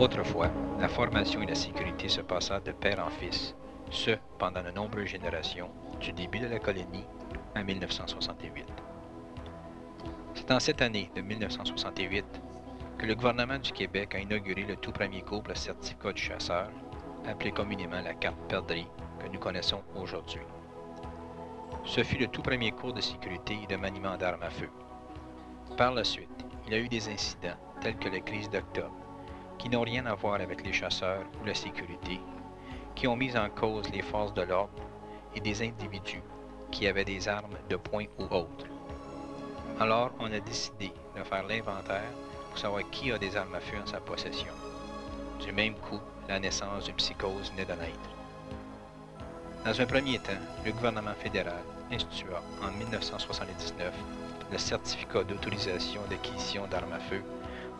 Autrefois, la formation et la sécurité se passèrent de père en fils, ce pendant de nombreuses générations, du début de la colonie à 1968. C'est en cette année de 1968 que le gouvernement du Québec a inauguré le tout premier cours pour le certificat du chasseur, appelé communément la carte perdrix, que nous connaissons aujourd'hui. Ce fut le tout premier cours de sécurité et de maniement d'armes à feu. Par la suite, il y a eu des incidents tels que la crise d'octobre, qui n'ont rien à voir avec les chasseurs ou la sécurité, qui ont mis en cause les forces de l'ordre et des individus qui avaient des armes de poing ou autres. Alors, on a décidé de faire l'inventaire pour savoir qui a des armes à feu en sa possession. Du même coup, la naissance d'une psychose venait de naître. Dans un premier temps, le gouvernement fédéral institua en 1979 le certificat d'autorisation d'acquisition d'armes à feu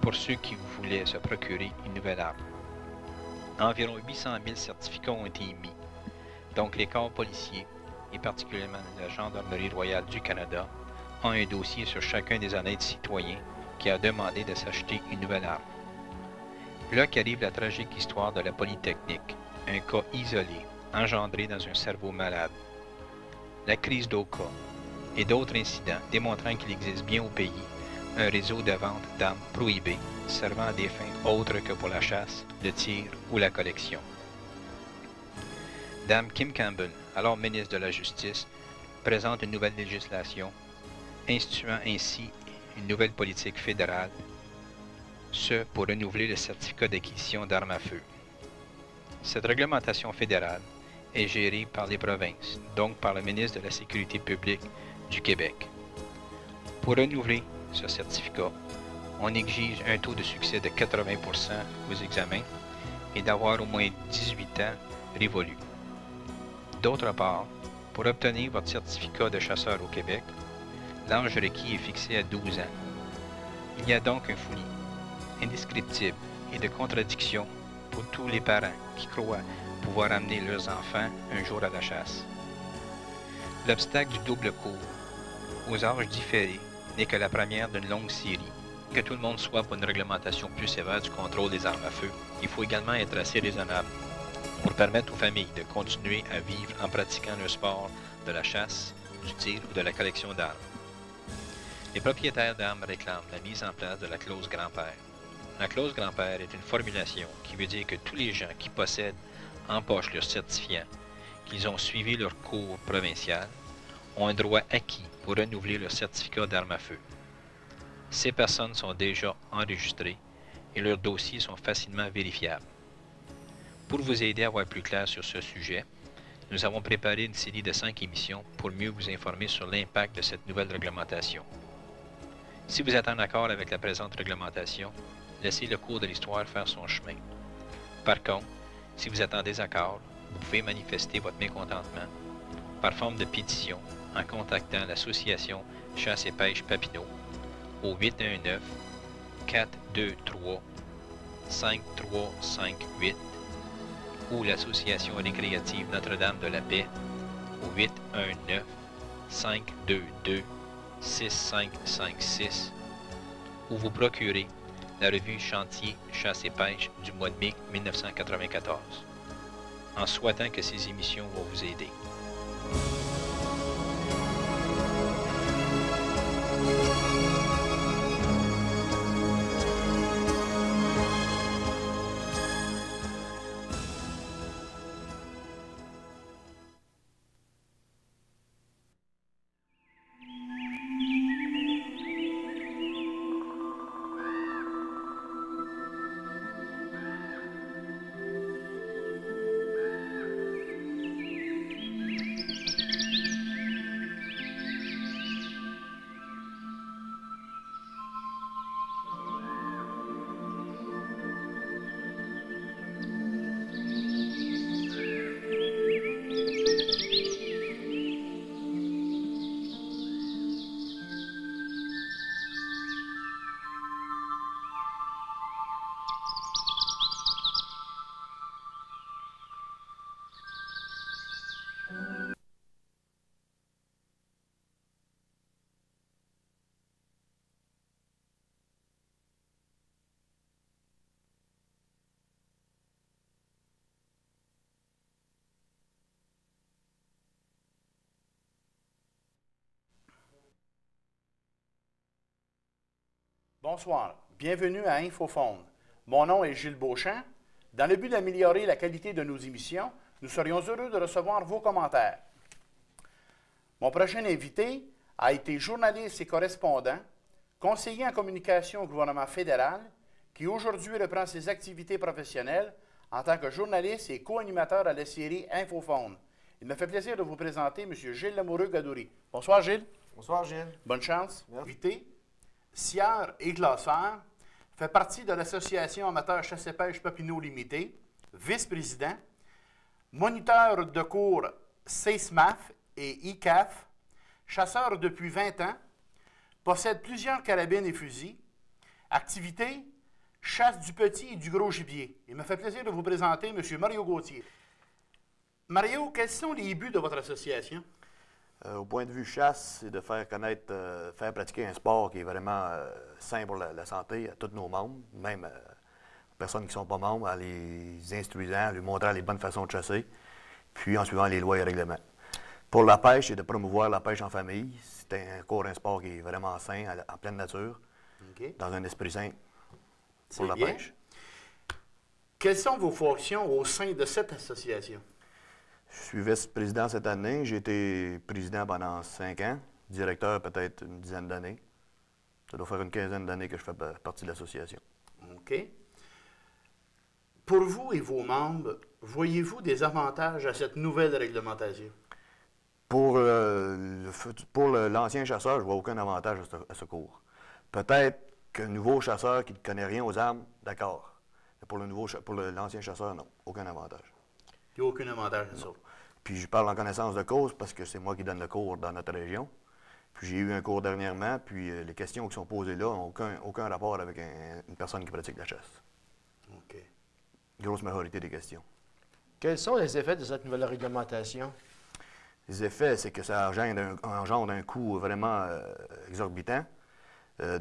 pour ceux qui voulaient se procurer une nouvelle arme. Environ 800 000 certificats ont été émis, donc les corps policiers, et particulièrement la Gendarmerie royale du Canada, ont un dossier sur chacun des honnêtes citoyens qui a demandé de s'acheter une nouvelle arme. Là qu'arrive la tragique histoire de la Polytechnique, un cas isolé, engendré dans un cerveau malade. La crise d'Oka et d'autres incidents démontrant qu'il existe bien au pays un réseau de vente d'armes prohibées servant à des fins autres que pour la chasse, le tir ou la collection. Dame Kim Campbell, alors ministre de la Justice, présente une nouvelle législation instituant ainsi une nouvelle politique fédérale, ce pour renouveler le certificat d'acquisition d'armes à feu. Cette réglementation fédérale est gérée par les provinces, donc par le ministre de la Sécurité publique du Québec. Pour renouveler ce certificat, on exige un taux de succès de 80% aux examens et d'avoir au moins 18 ans révolus. D'autre part, pour obtenir votre certificat de chasseur au Québec, l'âge requis est fixé à 12 ans. Il y a donc un fouillis indescriptible et de contradiction pour tous les parents qui croient pouvoir amener leurs enfants un jour à la chasse. L'obstacle du double cours, aux âges différés, n'est que la première d'une longue série. Que tout le monde soit pour une réglementation plus sévère du contrôle des armes à feu, il faut également être assez raisonnable pour permettre aux familles de continuer à vivre en pratiquant le sport de la chasse, du tir ou de la collection d'armes. Les propriétaires d'armes réclament la mise en place de la clause grand-père. La clause grand-père est une formulation qui veut dire que tous les gens qui possèdent en poche leur certifiant, qu'ils ont suivi leur cours provincial, ont un droit acquis pour renouveler leur certificat d'armes à feu. Ces personnes sont déjà enregistrées et leurs dossiers sont facilement vérifiables. Pour vous aider à voir plus clair sur ce sujet, nous avons préparé une série de 5 émissions pour mieux vous informer sur l'impact de cette nouvelle réglementation. Si vous êtes en accord avec la présente réglementation, laissez le cours de l'histoire faire son chemin. Par contre, si vous êtes en désaccord, vous pouvez manifester votre mécontentement par forme de pétition en contactant l'association Chasse et Pêche Papineau au 819-423-5358 ou l'association récréative Notre-Dame de la Paix au 819-522-6556 ou vous procurez la revue Chantier Chasse et Pêche du mois de mai 1994, en souhaitant que ces émissions vont vous aider. Bonsoir, bienvenue à InfoFonde. Mon nom est Gilles Beauchamp. Dans le but d'améliorer la qualité de nos émissions, nous serions heureux de recevoir vos commentaires. Mon prochain invité a été journaliste et correspondant, conseiller en communication au gouvernement fédéral, qui aujourd'hui reprend ses activités professionnelles en tant que journaliste et co-animateur à la série InfoFonde. Il me fait plaisir de vous présenter M. Gilles Lamoureux-Gadouri. Bonsoir Gilles. Bonsoir Gilles. Bonne chance. Merci. Invité, scieur et classeur, fait partie de l'Association amateur chasse et pêche Papineau Limité, vice-président, moniteur de cours CESMAF et ICAF, chasseur depuis 20 ans, possède plusieurs carabines et fusils, activité, chasse du petit et du gros gibier. Il me fait plaisir de vous présenter M. Mario Gauthier. Mario, quels sont les buts de votre association? Au point de vue chasse, c'est de faire connaître, faire pratiquer un sport qui est vraiment sain pour la santé à tous nos membres, même aux personnes qui ne sont pas membres, en les instruisant, en leur montrant les bonnes façons de chasser, puis en suivant les lois et règlements. Pour la pêche, c'est de promouvoir la pêche en famille. C'est encore un sport qui est vraiment sain, en pleine nature, dans un esprit sain pour la pêche. Quelles sont vos fonctions au sein de cette association? Je suis vice-président cette année. J'ai été président pendant 5 ans, directeur peut-être une dizaine d'années. Ça doit faire une quinzaine d'années que je fais partie de l'association. OK. Pour vous et vos membres, voyez-vous des avantages à cette nouvelle réglementation? Pour l'ancien chasseur, je ne vois aucun avantage à ce cours. Peut-être qu'un nouveau chasseur qui ne connaît rien aux armes, d'accord. Mais pour l'ancien chasseur, non, aucun avantage. Il n'y a aucun avantage à ça. Puis je parle en connaissance de cause parce que c'est moi qui donne le cours dans notre région. Puis j'ai eu un cours dernièrement, puis les questions qui sont posées là n'ont aucun rapport avec une personne qui pratique la chasse. OK. Grosse majorité des questions. Quels sont les effets de cette nouvelle réglementation? Les effets, c'est que ça engendre un coût vraiment exorbitant.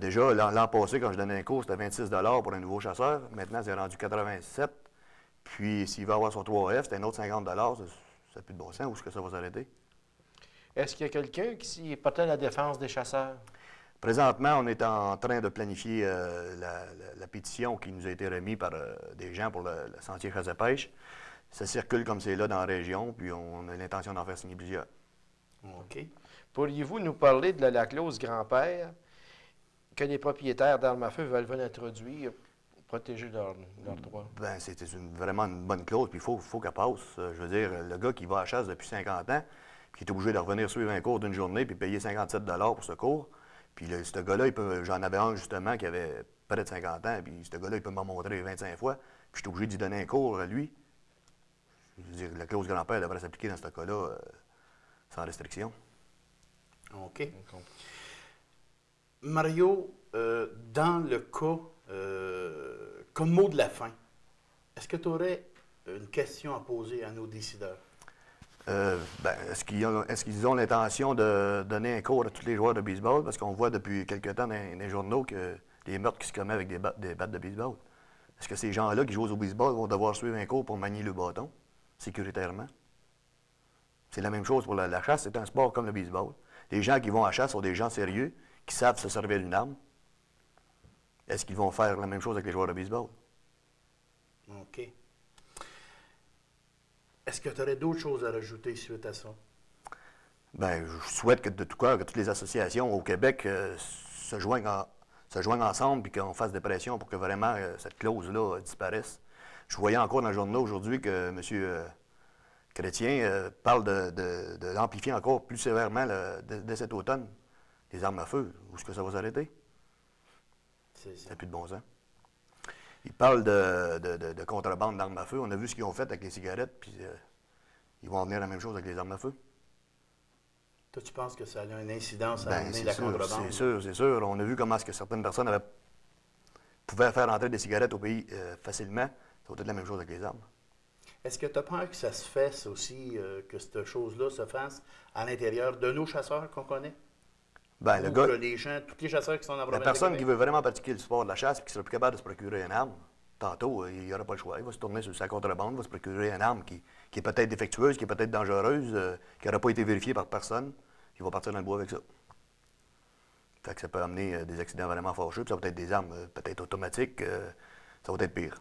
Déjà, l'an passé, quand je donnais un cours, c'était 26 $ pour un nouveau chasseur. Maintenant, c'est rendu 87 $. Puis, s'il va avoir son 3F, c'est un autre 50 $. Ça n'a plus de bon sens. Où est-ce que ça va s'arrêter? Est-ce qu'il y a quelqu'un qui porte la défense des chasseurs? Présentement, on est en train de planifier la pétition qui nous a été remise par des gens pour le sentier chasse et pêche. Ça circule comme c'est là dans la région, puis on a l'intention d'en faire signer plusieurs. OK. Pourriez-vous nous parler de la clause grand-père que les propriétaires d'armes à feu veulent introduire pour protéger leurs droits? Bien, c'est vraiment une bonne clause, puis il faut qu'elle passe. Je veux dire, le gars qui va à la chasse depuis 50 ans, puis qui est obligé de revenir suivre un cours d'une journée, puis payer 57 $ pour ce cours, puis ce gars-là, j'en avais un justement qui avait près de 50 ans, puis ce gars-là, il peut m'en montrer 25 fois, puis je suis obligé d'y donner un cours à lui. Je veux dire, la clause grand-père devrait s'appliquer dans ce cas-là sans restriction. OK. Mario, dans le cas, comme mot de la fin, est-ce que tu aurais une question à poser à nos décideurs? Est-ce qu'ils ont l'intention de donner un cours à tous les joueurs de baseball? Parce qu'on voit depuis quelque temps dans les journaux que les meurtres qui se commettent avec des battes de baseball. Est-ce que ces gens-là qui jouent au baseball vont devoir suivre un cours pour manier le bâton, sécuritairement? C'est la même chose pour la chasse. C'est un sport comme le baseball. Les gens qui vont à la chasse sont des gens sérieux, qui savent se servir d'une arme. Est-ce qu'ils vont faire la même chose avec les joueurs de baseball? OK. Est-ce que tu aurais d'autres choses à rajouter suite à ça? Bien, je souhaite que de tout cœur, que toutes les associations au Québec se joignent ensemble et qu'on fasse des pressions pour que vraiment cette clause-là disparaisse. Je voyais encore dans le journal aujourd'hui que M. Chrétien parle de l'amplifier encore plus sévèrement dès cet automne, les armes à feu. Où est-ce que ça va s'arrêter? Ça n'a plus de bon sens. Ils parlent de contrebande d'armes à feu. On a vu ce qu'ils ont fait avec les cigarettes, puis ils vont en venir la même chose avec les armes à feu. Toi, tu penses que ça a une incidence à amener la contrebande? C'est sûr. On a vu comment est-ce que certaines personnes pouvaient faire entrer des cigarettes au pays facilement. Ça va être la même chose avec les armes. Est-ce que tu as peur que ça se fasse aussi, que cette chose-là se fasse à l'intérieur de nos chasseurs qu'on connaît? Ben, le gars, tous les chasseurs qui sont en province. La personne qui veut vraiment pratiquer le sport de la chasse et qui sera plus capable de se procurer une arme, tantôt, il n'aura pas le choix. Il va se tourner sur sa contrebande, il va se procurer une arme qui est peut-être défectueuse, qui est peut-être dangereuse, qui n'aura pas été vérifiée par personne. Il va partir dans le bois avec ça. Fait que ça peut amener des accidents vraiment fâcheux, puis ça va être des armes peut-être automatiques, ça va être pire,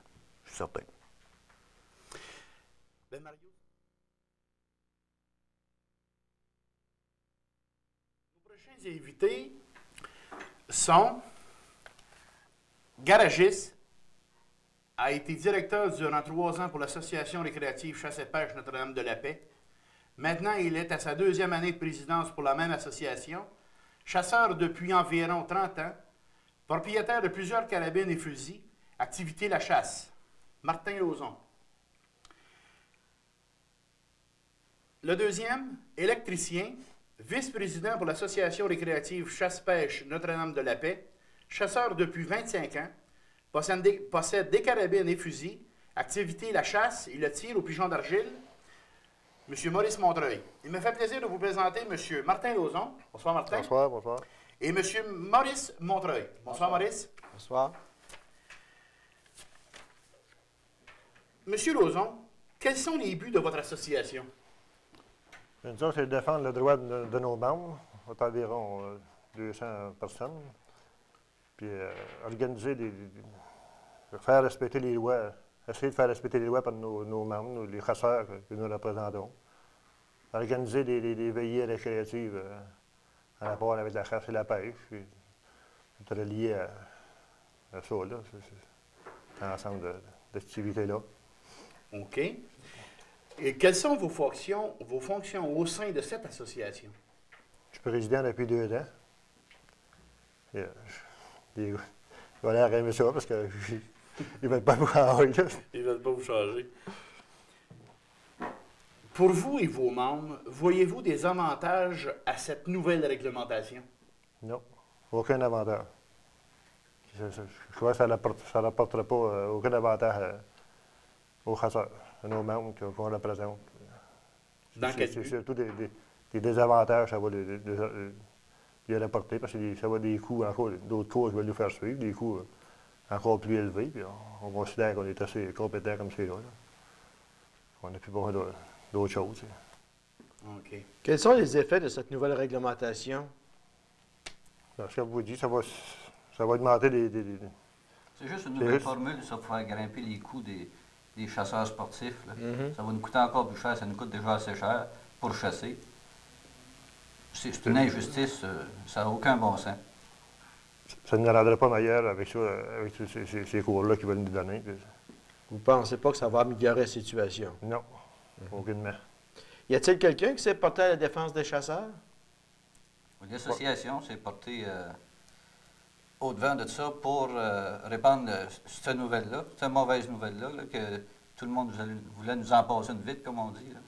je suis certain. Ben Mario. Nos prochains invités sont Garagis, a été directeur durant 3 ans pour l'Association récréative Chasse et Pêche Notre-Dame-de-la-Paix. Maintenant, il est à sa 2e année de présidence pour la même association. Chasseur depuis environ 30 ans, propriétaire de plusieurs carabines et fusils, activité la chasse. Martin Lauzon. Le deuxième, électricien, vice-président pour l'Association récréative Chasse-Pêche Notre-Dame-de-la-Paix, chasseur depuis 25 ans, possède des carabines et fusils, activité la chasse et le tir au pigeon d'argile. M. Maurice Montreuil. Il me fait plaisir de vous présenter M. Martin Lauzon. Bonsoir, Martin. Bonsoir, bonsoir. Et M. Maurice Montreuil. Bonsoir, Maurice. Bonsoir. M. Lauzon, quels sont les buts de votre association? Nous, c'est de défendre le droit de nos membres, environ 200 personnes, puis organiser faire respecter les lois, essayer de faire respecter les lois par nos membres, les chasseurs que nous représentons. Organiser des veillées récréatives en rapport avec la chasse et la pêche, puis être relié à ça, là, cet ensemble d'activités-là. OK. Et quelles sont vos fonctions au sein de cette association? Je suis président depuis 2 ans. Ils vont l'air aimer ça parce qu'ils ne veulent pas vous changer. Ils ne veulent pas vous changer. Pour vous et vos membres, voyez-vous des avantages à cette nouvelle réglementation? Non, aucun avantage. Je crois que ça n'apportera pas aucun avantage aux chasseurs, à nos membres qu'on représente. C'est surtout des désavantages que ça va lui apporter, parce que ça va des coûts encore, d'autres causes veulent nous faire suivre, des coûts encore plus élevés, puis on considère qu'on est assez compétent comme c'est là. On n'a plus besoin d'autres choses. OK. Quels sont les effets de cette nouvelle réglementation? Ce que vous dites, ça va augmenter C'est juste une nouvelle formule, ça, pour faire grimper les coûts des chasseurs sportifs. Là. Ça va nous coûter encore plus cher, ça nous coûte déjà assez cher pour chasser. C'est une injustice, ça n'a aucun bon sens. Ça ne nous rendrait pas meilleur avec ça, avec ces cours-là qu'ils veulent nous donner. Vous ne pensez pas que ça va améliorer la situation? Non, aucunement. Y a-t-il quelqu'un qui s'est porté à la défense des chasseurs? L'association s'est portée au-devant de ça pour répandre cette nouvelle-là, cette mauvaise nouvelle-là, là, que tout le monde voulait nous en passer une vite, comme on dit. Là.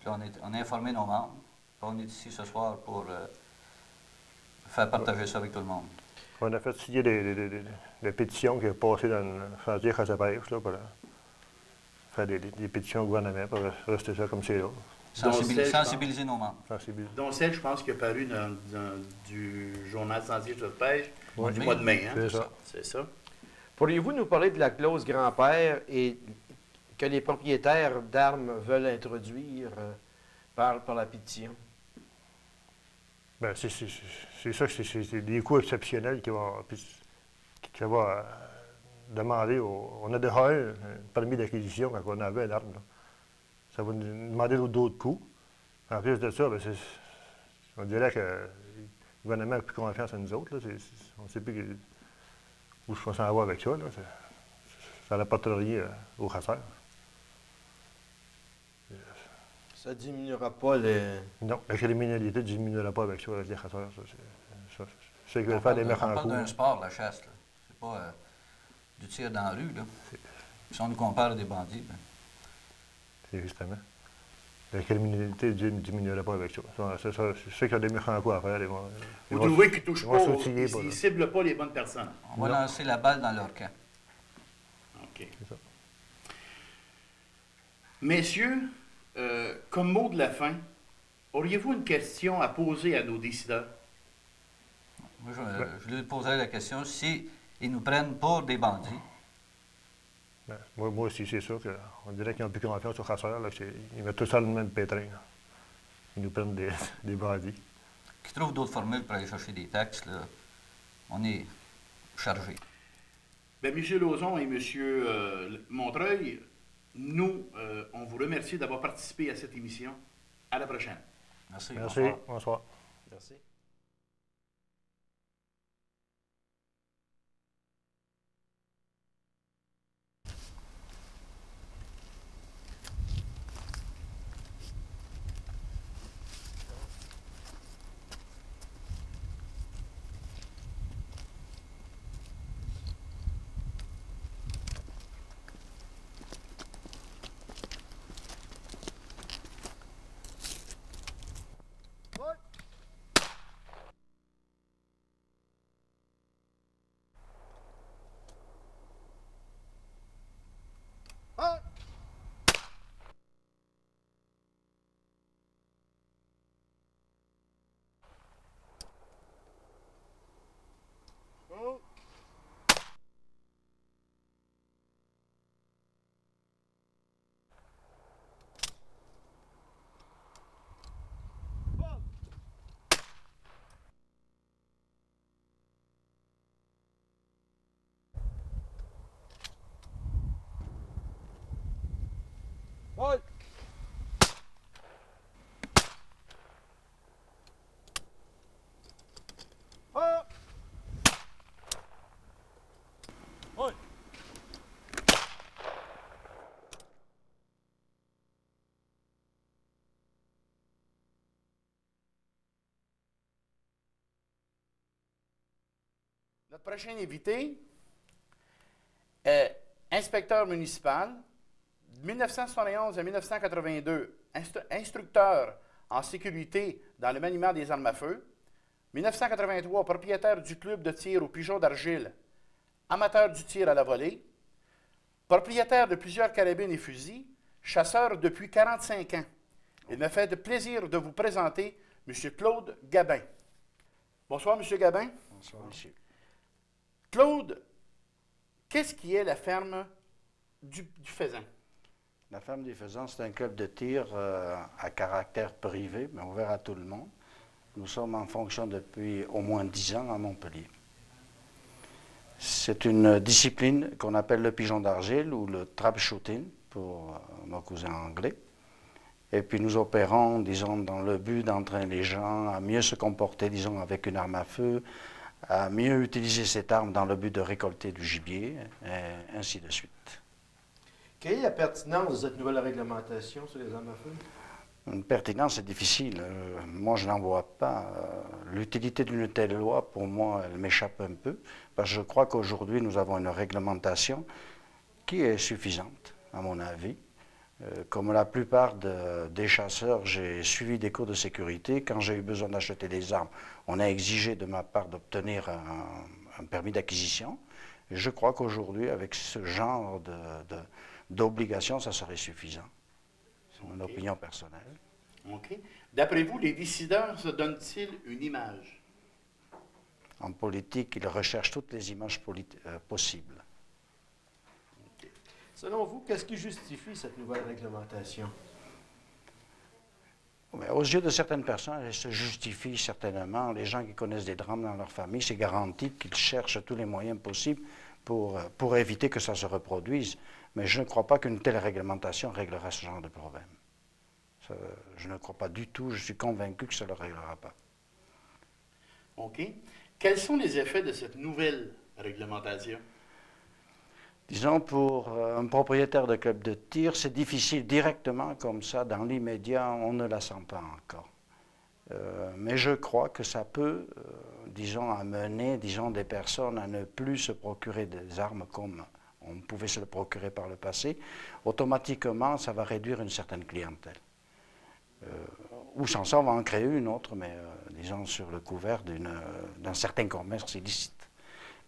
Puis on a informé nos membres. Puis on est ici ce soir pour faire partager ça avec tout le monde. On a fait signer des pétitions qui ont passé dans le chantier Chasse et Pêche, là, pour faire des pétitions au gouvernement pour rester ça comme c'est là. Sensibiliser nos membres. Dont celle, je pense, qui a paru dans du journal Sentier de pêche du mois de mai. Hein? C'est ça. C'est ça. Pourriez-vous nous parler de la clause grand-père et que les propriétaires d'armes veulent introduire par la pétition? Bien, c'est ça, c'est des coûts exceptionnels qui vont demander. On a déjà un permis d'acquisition quand on avait l'arme. Ça va nous demander d'autres coûts. En plus de ça, bien, on dirait que le gouvernement n'a plus confiance en nous autres. Là. On ne sait plus où je s'en va avec ça. Là. Ça n'apporte rien aux chasseurs. Ça ne diminuera pas les... Non, la criminalité ne diminuera pas avec ça, avec les chasseurs. C'est qu'ils veulent faire des méchants coups. On parle d'un sport, la chasse. C'est pas du tir dans la rue. Là. Si on nous compare à des bandits... Ben... C'est justement. La criminalité ne diminuera pas avec ça. C'est ceux qui ont des méchants coups à faire. Vous trouvez qu'ils ne touchent pas, ils ne ciblent pas les bonnes personnes? On va lancer la balle dans leur camp. OK. Messieurs, comme mot de la fin, auriez-vous une question à poser à nos décideurs? Moi, je lui poserai la question si ils nous prennent pour des bandits. Ben, moi aussi, c'est sûr qu'on dirait qu'ils n'ont plus confiance aux chasseurs. Là, ils mettent tout ça dans le même pétrin. Là. Ils nous prennent des bandits. Qui trouvent d'autres formules pour aller chercher des taxes, là, on est chargé. Bien, M. Lauzon et M. Montreuil, nous, on vous remercie d'avoir participé à cette émission. À la prochaine. Merci. Merci. Bonsoir. Merci. Notre prochain invité est inspecteur municipal. De 1971 à 1982, instructeur en sécurité dans le maniement des armes à feu. 1983, propriétaire du club de tir au pigeon d'argile, amateur du tir à la volée. Propriétaire de plusieurs carabines et fusils, chasseur depuis 45 ans. Il me fait de plaisir de vous présenter M. Claude Gabin. Bonsoir, M. Gabin. Bonsoir, monsieur. Claude, qu'est-ce qui est la ferme du Faisan? La ferme des Faisans, c'est un club de tir à caractère privé, mais ouvert à tout le monde. Nous sommes en fonction depuis au moins 10 ans à Montpellier. C'est une discipline qu'on appelle le pigeon d'argile ou le trap shooting pour nos cousins anglais. Et puis nous opérons, disons, dans le but d'entraîner les gens à mieux se comporter, disons, avec une arme à feu, à mieux utiliser cette arme dans le but de récolter du gibier, et ainsi de suite. Quelle est la pertinence de cette nouvelle réglementation sur les armes à feu? Une pertinence, c'est difficile. Moi, je n'en vois pas. L'utilité d'une telle loi, pour moi, elle m'échappe un peu, parce que je crois qu'aujourd'hui, nous avons une réglementation qui est suffisante, à mon avis. Comme la plupart des chasseurs, j'ai suivi des cours de sécurité. Quand j'ai eu besoin d'acheter des armes, on a exigé de ma part d'obtenir un permis d'acquisition. Et je crois qu'aujourd'hui, avec ce genre d'obligation, ça serait suffisant. C'est mon opinion personnelle. OK. D'après vous, les décideurs se donnent-ils une image? En politique, ils recherchent toutes les images possibles. Selon vous, qu'est-ce qui justifie cette nouvelle réglementation? Mais aux yeux de certaines personnes, elle se justifie certainement. Les gens qui connaissent des drames dans leur famille, c'est garanti qu'ils cherchent tous les moyens possibles pour éviter que ça se reproduise. Mais je ne crois pas qu'une telle réglementation réglera ce genre de problème. Je ne crois pas du tout. Je suis convaincu que ça ne le réglera pas. OK. Quels sont les effets de cette nouvelle réglementation? Disons, pour un propriétaire de club de tir, c'est difficile directement comme ça, dans l'immédiat, on ne la sent pas encore. Mais je crois que ça peut, disons, amener, disons, des personnes à ne plus se procurer des armes comme on pouvait se le procurer par le passé. Automatiquement, ça va réduire une certaine clientèle. Ou sans ça, on va en créer une autre, mais disons, sur le couvert d'un certain commerce illicite.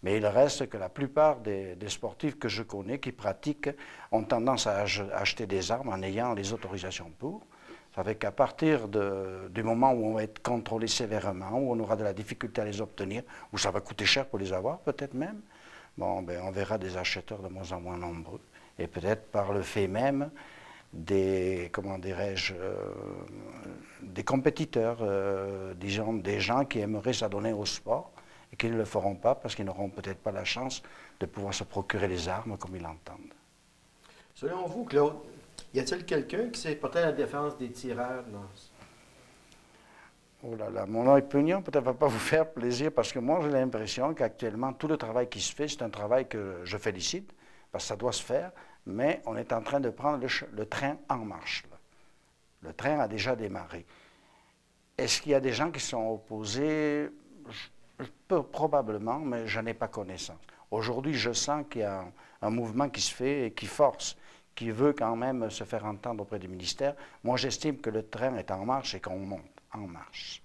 Mais il reste que la plupart des sportifs que je connais qui pratiquent ont tendance à acheter des armes en ayant les autorisations pour. Ça fait qu'à partir du moment où on va être contrôlé sévèrement, où on aura de la difficulté à les obtenir, où ça va coûter cher pour les avoir peut-être même, bon, ben, on verra des acheteurs de moins en moins nombreux. Et peut-être par le fait même des, comment dirais-je, des compétiteurs, disons des gens qui aimeraient s'adonner au sport, et qui ne le feront pas parce qu'ils n'auront peut-être pas la chance de pouvoir se procurer les armes comme ils l'entendent. Selon vous, Claude, y a-t-il quelqu'un qui s'est porté à la défense des tireurs dans Oh là là, mon opinion peut-être va pas vous faire plaisir parce que moi j'ai l'impression qu'actuellement tout le travail qui se fait, c'est un travail que je félicite parce que ça doit se faire, mais on est en train de prendre le train en marche. Là. Le train a déjà démarré. Est-ce qu'il y a des gens qui sont opposés? Probablement, mais je n'ai pas connaissance. Aujourd'hui, je sens qu'il y a un mouvement qui se fait et qui force, qui veut quand même se faire entendre auprès du ministère. Moi, j'estime que le train est en marche et qu'on monte en marche.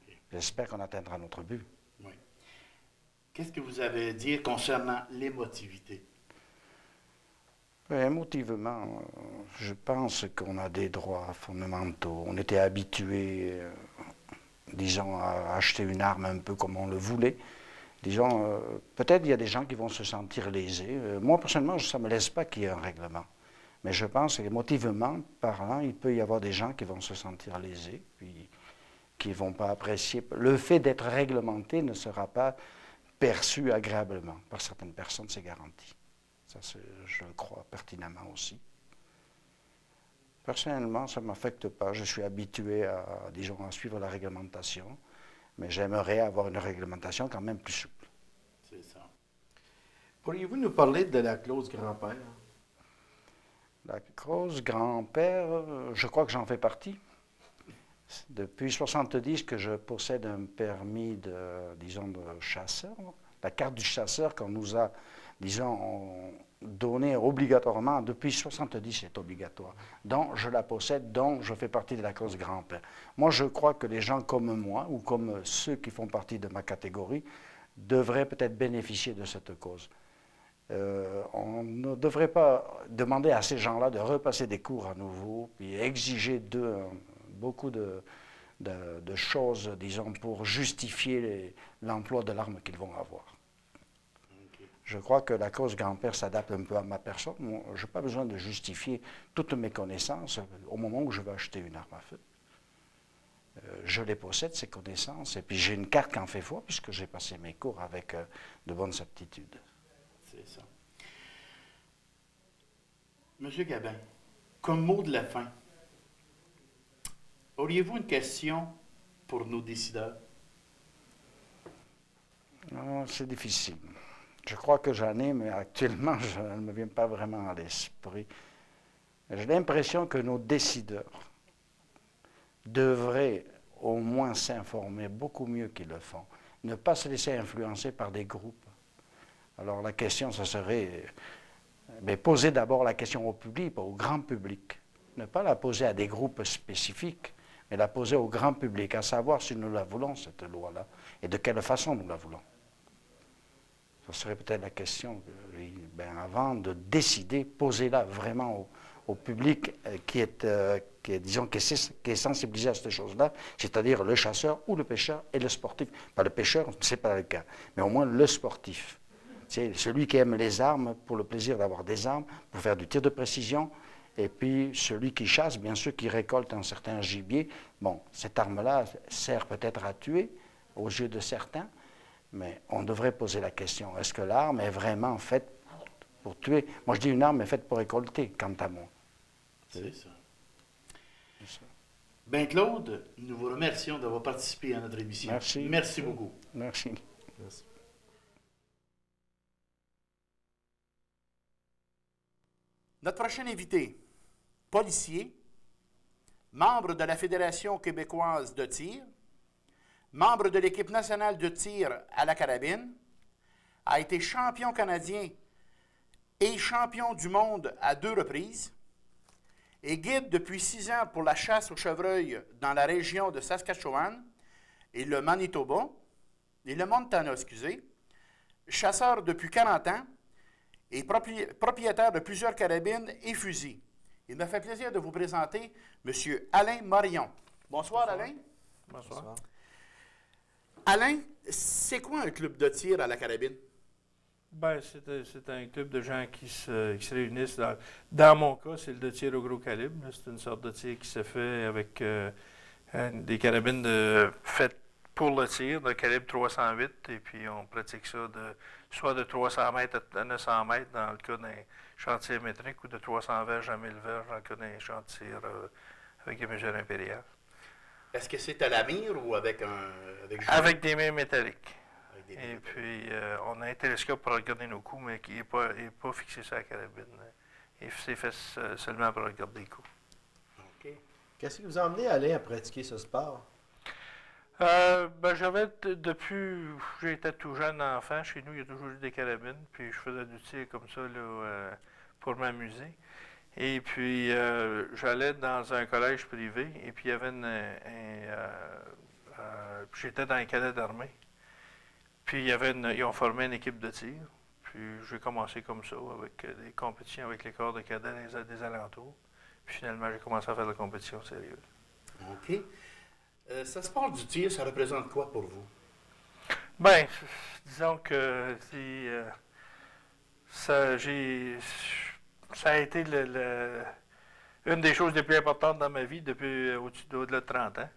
Okay. J'espère qu'on atteindra notre but. Oui. Qu'est-ce que vous avez à dire concernant l'émotivité? Émotivement, je pense qu'on a des droits fondamentaux. On était habitués, disons, à acheter une arme un peu comme on le voulait. Disons, peut-être il y a des gens qui vont se sentir lésés. Moi, personnellement, ça ne me laisse pas qu'il y ait un règlement. Mais je pense qu'émotivement parlant, il peut y avoir des gens qui vont se sentir lésés, puis qui ne vont pas apprécier. Le fait d'être réglementé ne sera pas perçu agréablement. Par certaines personnes, c'est garanti. Ça, je le crois pertinemment aussi. Personnellement, ça ne m'affecte pas. Je suis habitué à, disons, à suivre la réglementation, mais j'aimerais avoir une réglementation quand même plus souple. C'est ça. Pourriez-vous nous parler de la clause grand-père? La clause grand-père, je crois que j'en fais partie. Depuis 1970 que je possède un permis de, disons, de chasseur. La carte du chasseur qu'on nous a, disons, donnée obligatoirement, depuis 1970 c'est obligatoire. Donc je la possède, donc je fais partie de la clause grand-père. Moi je crois que les gens comme moi, ou comme ceux qui font partie de ma catégorie, devraient peut-être bénéficier de cette cause. On ne devrait pas demander à ces gens-là de repasser des cours à nouveau, puis exiger d'eux beaucoup de choses, disons, pour justifier l'emploi de l'arme qu'ils vont avoir. Okay. Je crois que la cause grand-père s'adapte un peu à ma personne. Je n'ai pas besoin de justifier toutes mes connaissances au moment où je vais acheter une arme à feu. Je les possède, ces connaissances, et puis j'ai une carte qui en fait foi, puisque j'ai passé mes cours avec de bonnes aptitudes. C'est ça. Monsieur Gabin, comme mot de la fin, auriez-vous une question pour nos décideurs? C'est difficile. Je crois que j'en ai, mais actuellement, je ne me viens pas vraiment à l'esprit. J'ai l'impression que nos décideurs devraient au moins s'informer beaucoup mieux qu'ils le font. Ne pas se laisser influencer par des groupes. Alors la question, ce serait, mais poser d'abord la question au public, au grand public. Ne pas la poser à des groupes spécifiques, mais la poser au grand public, à savoir si nous la voulons, cette loi-là, et de quelle façon nous la voulons. Ce serait peut-être la question, avant de décider, posez-la vraiment au public qui est sensibilisé à ces choses-là, c'est-à-dire le chasseur ou le pêcheur et le sportif. Pas le pêcheur, ce n'est pas le cas, mais au moins le sportif. C'est celui qui aime les armes pour le plaisir d'avoir des armes, pour faire du tir de précision, et puis celui qui chasse, bien sûr, qui récolte un certain gibier. Bon, cette arme-là sert peut-être à tuer aux yeux de certains, mais on devrait poser la question, est-ce que l'arme est vraiment faite pour tuer? Moi, je dis une arme est faite pour récolter, quant à moi. C'est ça. Ben Claude, nous vous remercions d'avoir participé à notre émission. Merci. Merci beaucoup. Merci. Merci. Notre prochain invité, policier, membre de la Fédération québécoise de tir, membre de l'équipe nationale de tir à la carabine, a été champion canadien et champion du monde à 2 reprises, est guide depuis 6 ans pour la chasse au chevreuil dans la région de Saskatchewan et le Manitoba, et le Montana, chasseur depuis 40 ans et propriétaire de plusieurs carabines et fusils. Il me fait plaisir de vous présenter M. Alain Marion. Bonsoir, Alain. Bonsoir. Alain, c'est quoi un club de tir à la carabine? Ben, c'est un club de gens qui se réunissent. Dans mon cas, c'est le de tir au gros calibre. C'est une sorte de tir qui se fait avec des carabines faites pour le tir de calibre 308, et puis on pratique ça soit de 300 mètres à 900 mètres dans le cas d'un chantier métrique ou de 300 verges à 1000 verges dans le cas d'un chantier avec des mesures impériales. Est-ce que c'est à la mire ou avec un... Avec des mires métalliques. Avec des Et mires puis, on a un télescope pour regarder nos coups, mais qui n'est pas fixé sur la carabine. Et c'est fait seulement pour regarder les coups. OK. Qu'est-ce qui vous a amené à aller à pratiquer ce sport? J'avais, depuis que j'étais tout jeune enfant, chez nous, il y a toujours eu des carabines, puis je faisais du tir comme ça là, pour m'amuser. Et puis, j'allais dans un collège privé, et puis il y avait j'étais dans un cadet d'armée. Puis, ils ont formé une équipe de tir. Puis, j'ai commencé comme ça, avec des compétitions avec les corps de cadets des alentours. Puis, finalement, j'ai commencé à faire de la compétition sérieuse. OK. Ce sport du tir, ça représente quoi pour vous? Bien, disons que ça a été une des choses les plus importantes dans ma vie depuis au-delà de 30 ans.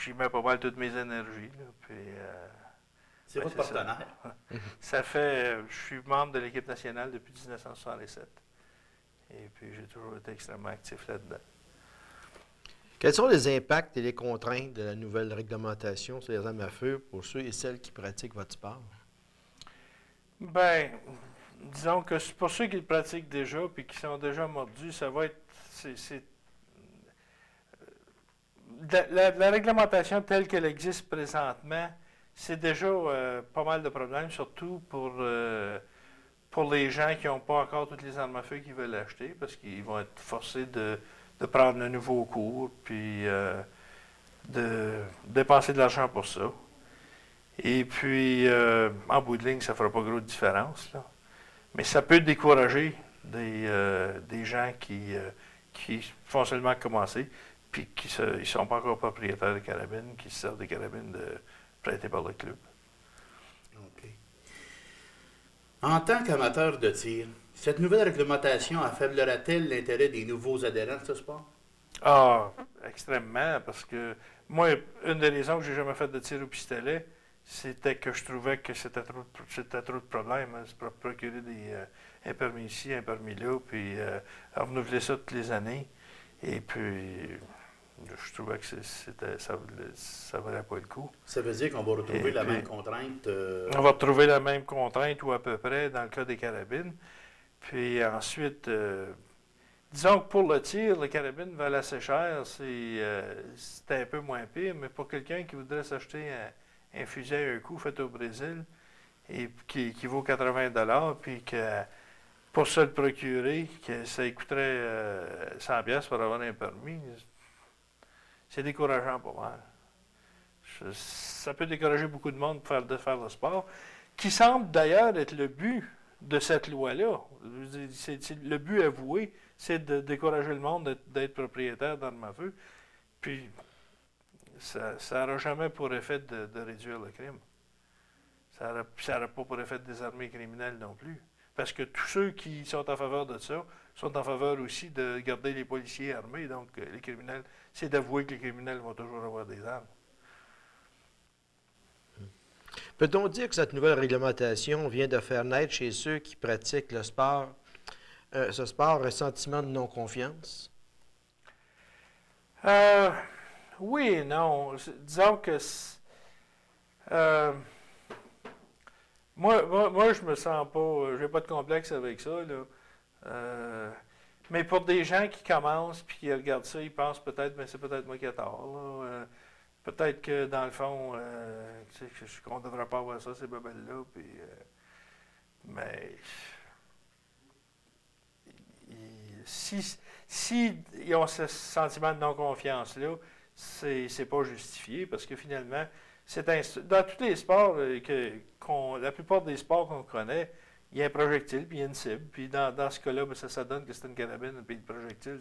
J'y mets pas mal toutes mes énergies. Là, puis, c'est votre partenaire? Je suis membre de l'équipe nationale depuis 1967. Et puis, j'ai toujours été extrêmement actif là-dedans. Quels sont les impacts et les contraintes de la nouvelle réglementation sur les armes à feu pour ceux et celles qui pratiquent votre sport? Bien, disons que pour ceux qui le pratiquent déjà et qui sont déjà mordus, ça va être... La réglementation telle qu'elle existe présentement, c'est déjà pas mal de problèmes, surtout pour les gens qui n'ont pas encore toutes les armes à feu qu'ils veulent acheter, parce qu'ils vont être forcés de prendre un nouveau cours, puis de dépenser de l'argent pour ça. Et puis, en bout de ligne, ça ne fera pas gros de différence, là. Mais ça peut décourager des gens qui font seulement commencer, puis qui ne sont pas encore propriétaires de carabines, qui se servent des carabines prêtées par le club. OK. En tant qu'amateur de tir, cette nouvelle réglementation affaiblira-t-elle l'intérêt des nouveaux adhérents de ce sport? Ah, extrêmement, parce que moi, une des raisons que j'ai jamais fait de tir au pistolet, c'était que je trouvais que c'était trop de problèmes. Hein, pour procurer un permis ici, un permis là, puis renouveler ça toutes les années. Et puis, je trouvais que ça valait pas le coup. Ça veut dire qu'on va retrouver la même contrainte? On va retrouver la même contrainte, ou à peu près, dans le cas des carabines. Puis ensuite, disons que pour le tir, les carabines valent assez cher, c'était un peu moins pire, mais pour quelqu'un qui voudrait s'acheter un fusil à un coup fait au Brésil, et qui vaut 80$, puis que pour se le procurer, que ça coûterait 100$ pour avoir un permis, c'est décourageant pour moi. Ça peut décourager beaucoup de monde de faire le sport, qui semble d'ailleurs être le but de cette loi-là. Le but avoué, c'est de décourager le monde d'être propriétaire d'armes à feu. Puis, ça n'aura jamais pour effet de réduire le crime. Ça n'aura pas pour effet de désarmer les criminels non plus. Parce que tous ceux qui sont en faveur de ça sont en faveur aussi de garder les policiers armés. Donc, les criminels, c'est d'avouer que les criminels vont toujours avoir des armes. Peut-on dire que cette nouvelle réglementation vient de faire naître chez ceux qui pratiquent ce sport un sentiment de non-confiance? Oui et non. Disons que moi, je me sens pas, j'ai pas de complexe avec ça, là. Mais pour des gens qui commencent puis qui regardent ça, ils pensent peut-être, mais c'est peut-être moi qui ai tort, là. Peut-être que dans le fond, qu'on ne devrait pas avoir ça, ces bebelles-là, puis mais si ils ont ce sentiment de non-confiance-là, c'est pas justifié, parce que finalement, dans tous les sports, la plupart des sports qu'on connaît, il y a un projectile, puis il y a une cible. Puis dans ce cas-là, ça donne que c'est une carabine, puis le projectile,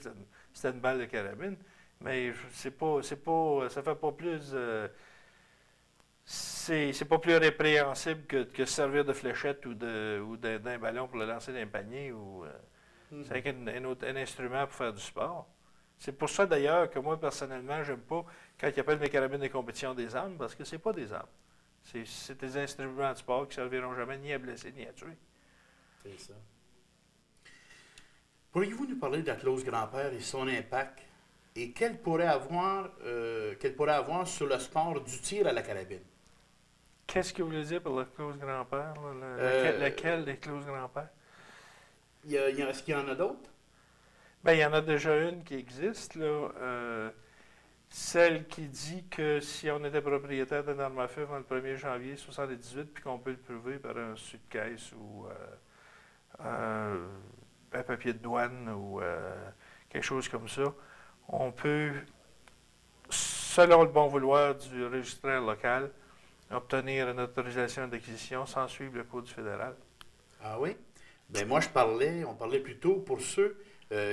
c'est une balle de carabine. Mais ça fait pas plus... c'est pas plus répréhensible que servir de fléchette ou d'un ballon pour le lancer d'un panier. C'est un instrument pour faire du sport. C'est pour ça, d'ailleurs, que moi, personnellement, j'aime pas quand ils appellent mes carabines des compétitions des armes, parce que c'est pas des armes. C'est des instruments de sport qui ne serviront jamais ni à blesser ni à tuer. C'est ça. Pourriez-vous nous parler de la clause grand-père et son impact et qu'elle pourrait avoir sur le sport du tir à la carabine? Qu'est-ce que vous voulez dire par la clause grand-père? Laquelle des clauses grand-père? Est-ce qu'il y en a d'autres? Bien, il y en a déjà une qui existe, là. Celle qui dit que si on était propriétaire d'une arme à feu avant le 1er janvier 1978, puis qu'on peut le prouver par un suitcase ou un papier de douane ou quelque chose comme ça, on peut, selon le bon vouloir du registraire local, obtenir une autorisation d'acquisition sans suivre le code fédéral. Ah oui? Bien, moi, on parlait plutôt pour ceux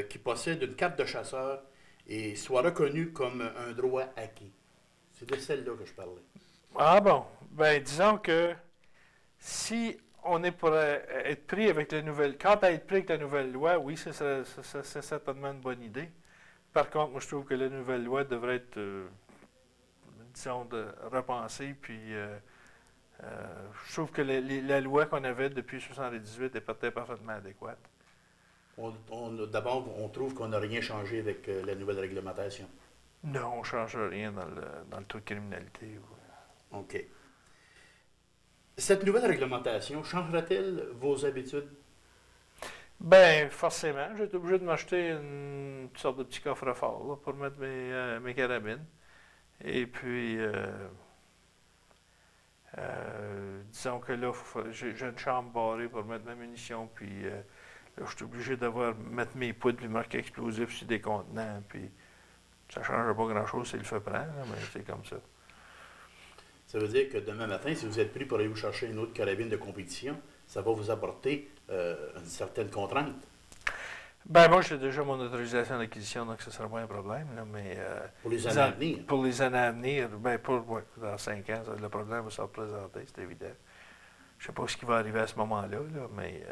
qui possèdent une carte de chasseur et soient reconnus comme un droit acquis. C'est de celle-là que je parlais. Ah bon? Bien, disons que si on est pour être pris avec la nouvelle... Quant à être pris avec la nouvelle loi, oui, c'est certainement une bonne idée. Par contre, moi, je trouve que la nouvelle loi devrait être, disons, repensée, puis je trouve que la loi qu'on avait depuis 1978 est peut-être parfaitement adéquate. D'abord, on trouve qu'on n'a rien changé avec la nouvelle réglementation. Non, on ne change rien dans le taux de criminalité. Oui. OK. Cette nouvelle réglementation changera-t-elle vos habitudes? Bien, forcément. J'ai été obligé de m'acheter une sorte de petit coffre-fort là, pour mettre mes carabines. Et puis, disons que là, j'ai une chambre barrée pour mettre ma munition, puis là, je suis obligé mettre mes poudres puis marquer explosif sur des contenants, puis ça ne change pas grand-chose s'il le fait prendre, mais c'est comme ça. Ça veut dire que demain matin, si vous êtes pris pour aller vous chercher une autre carabine de compétition, ça va vous apporter une certaine contrainte. Ben moi, j'ai déjà mon autorisation d'acquisition, donc ce ne sera pas un problème. Là, mais, pour les années à venir? Pour les années à venir, bien, dans 5 ans, le problème va se représenter, c'est évident. Je ne sais pas ce qui va arriver à ce moment-là, là, mais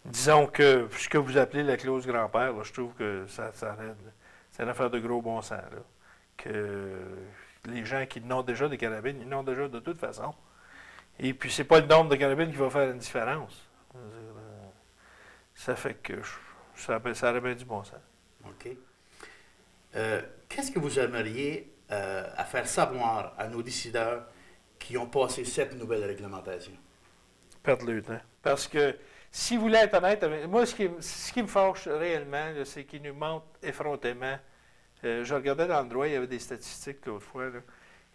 disons que ce que vous appelez la clause grand-père, là, je trouve que c'est une affaire de gros bon sens. Là, que les gens qui n'ont déjà des carabines, ils n'ont déjà de toute façon. Et puis, c'est pas le nombre de carabines qui va faire une différence. Ça fait que ça aurait bien du bon sens. OK. Qu'est-ce que vous aimeriez à faire savoir à nos décideurs qui ont passé cette nouvelle réglementation? Perdre le temps. Parce que, si vous voulez être honnête, moi, ce qui me fâche réellement, c'est qu'ils nous mentent effrontément. Je regardais dans le droit, il y avait des statistiques l'autre fois. Là.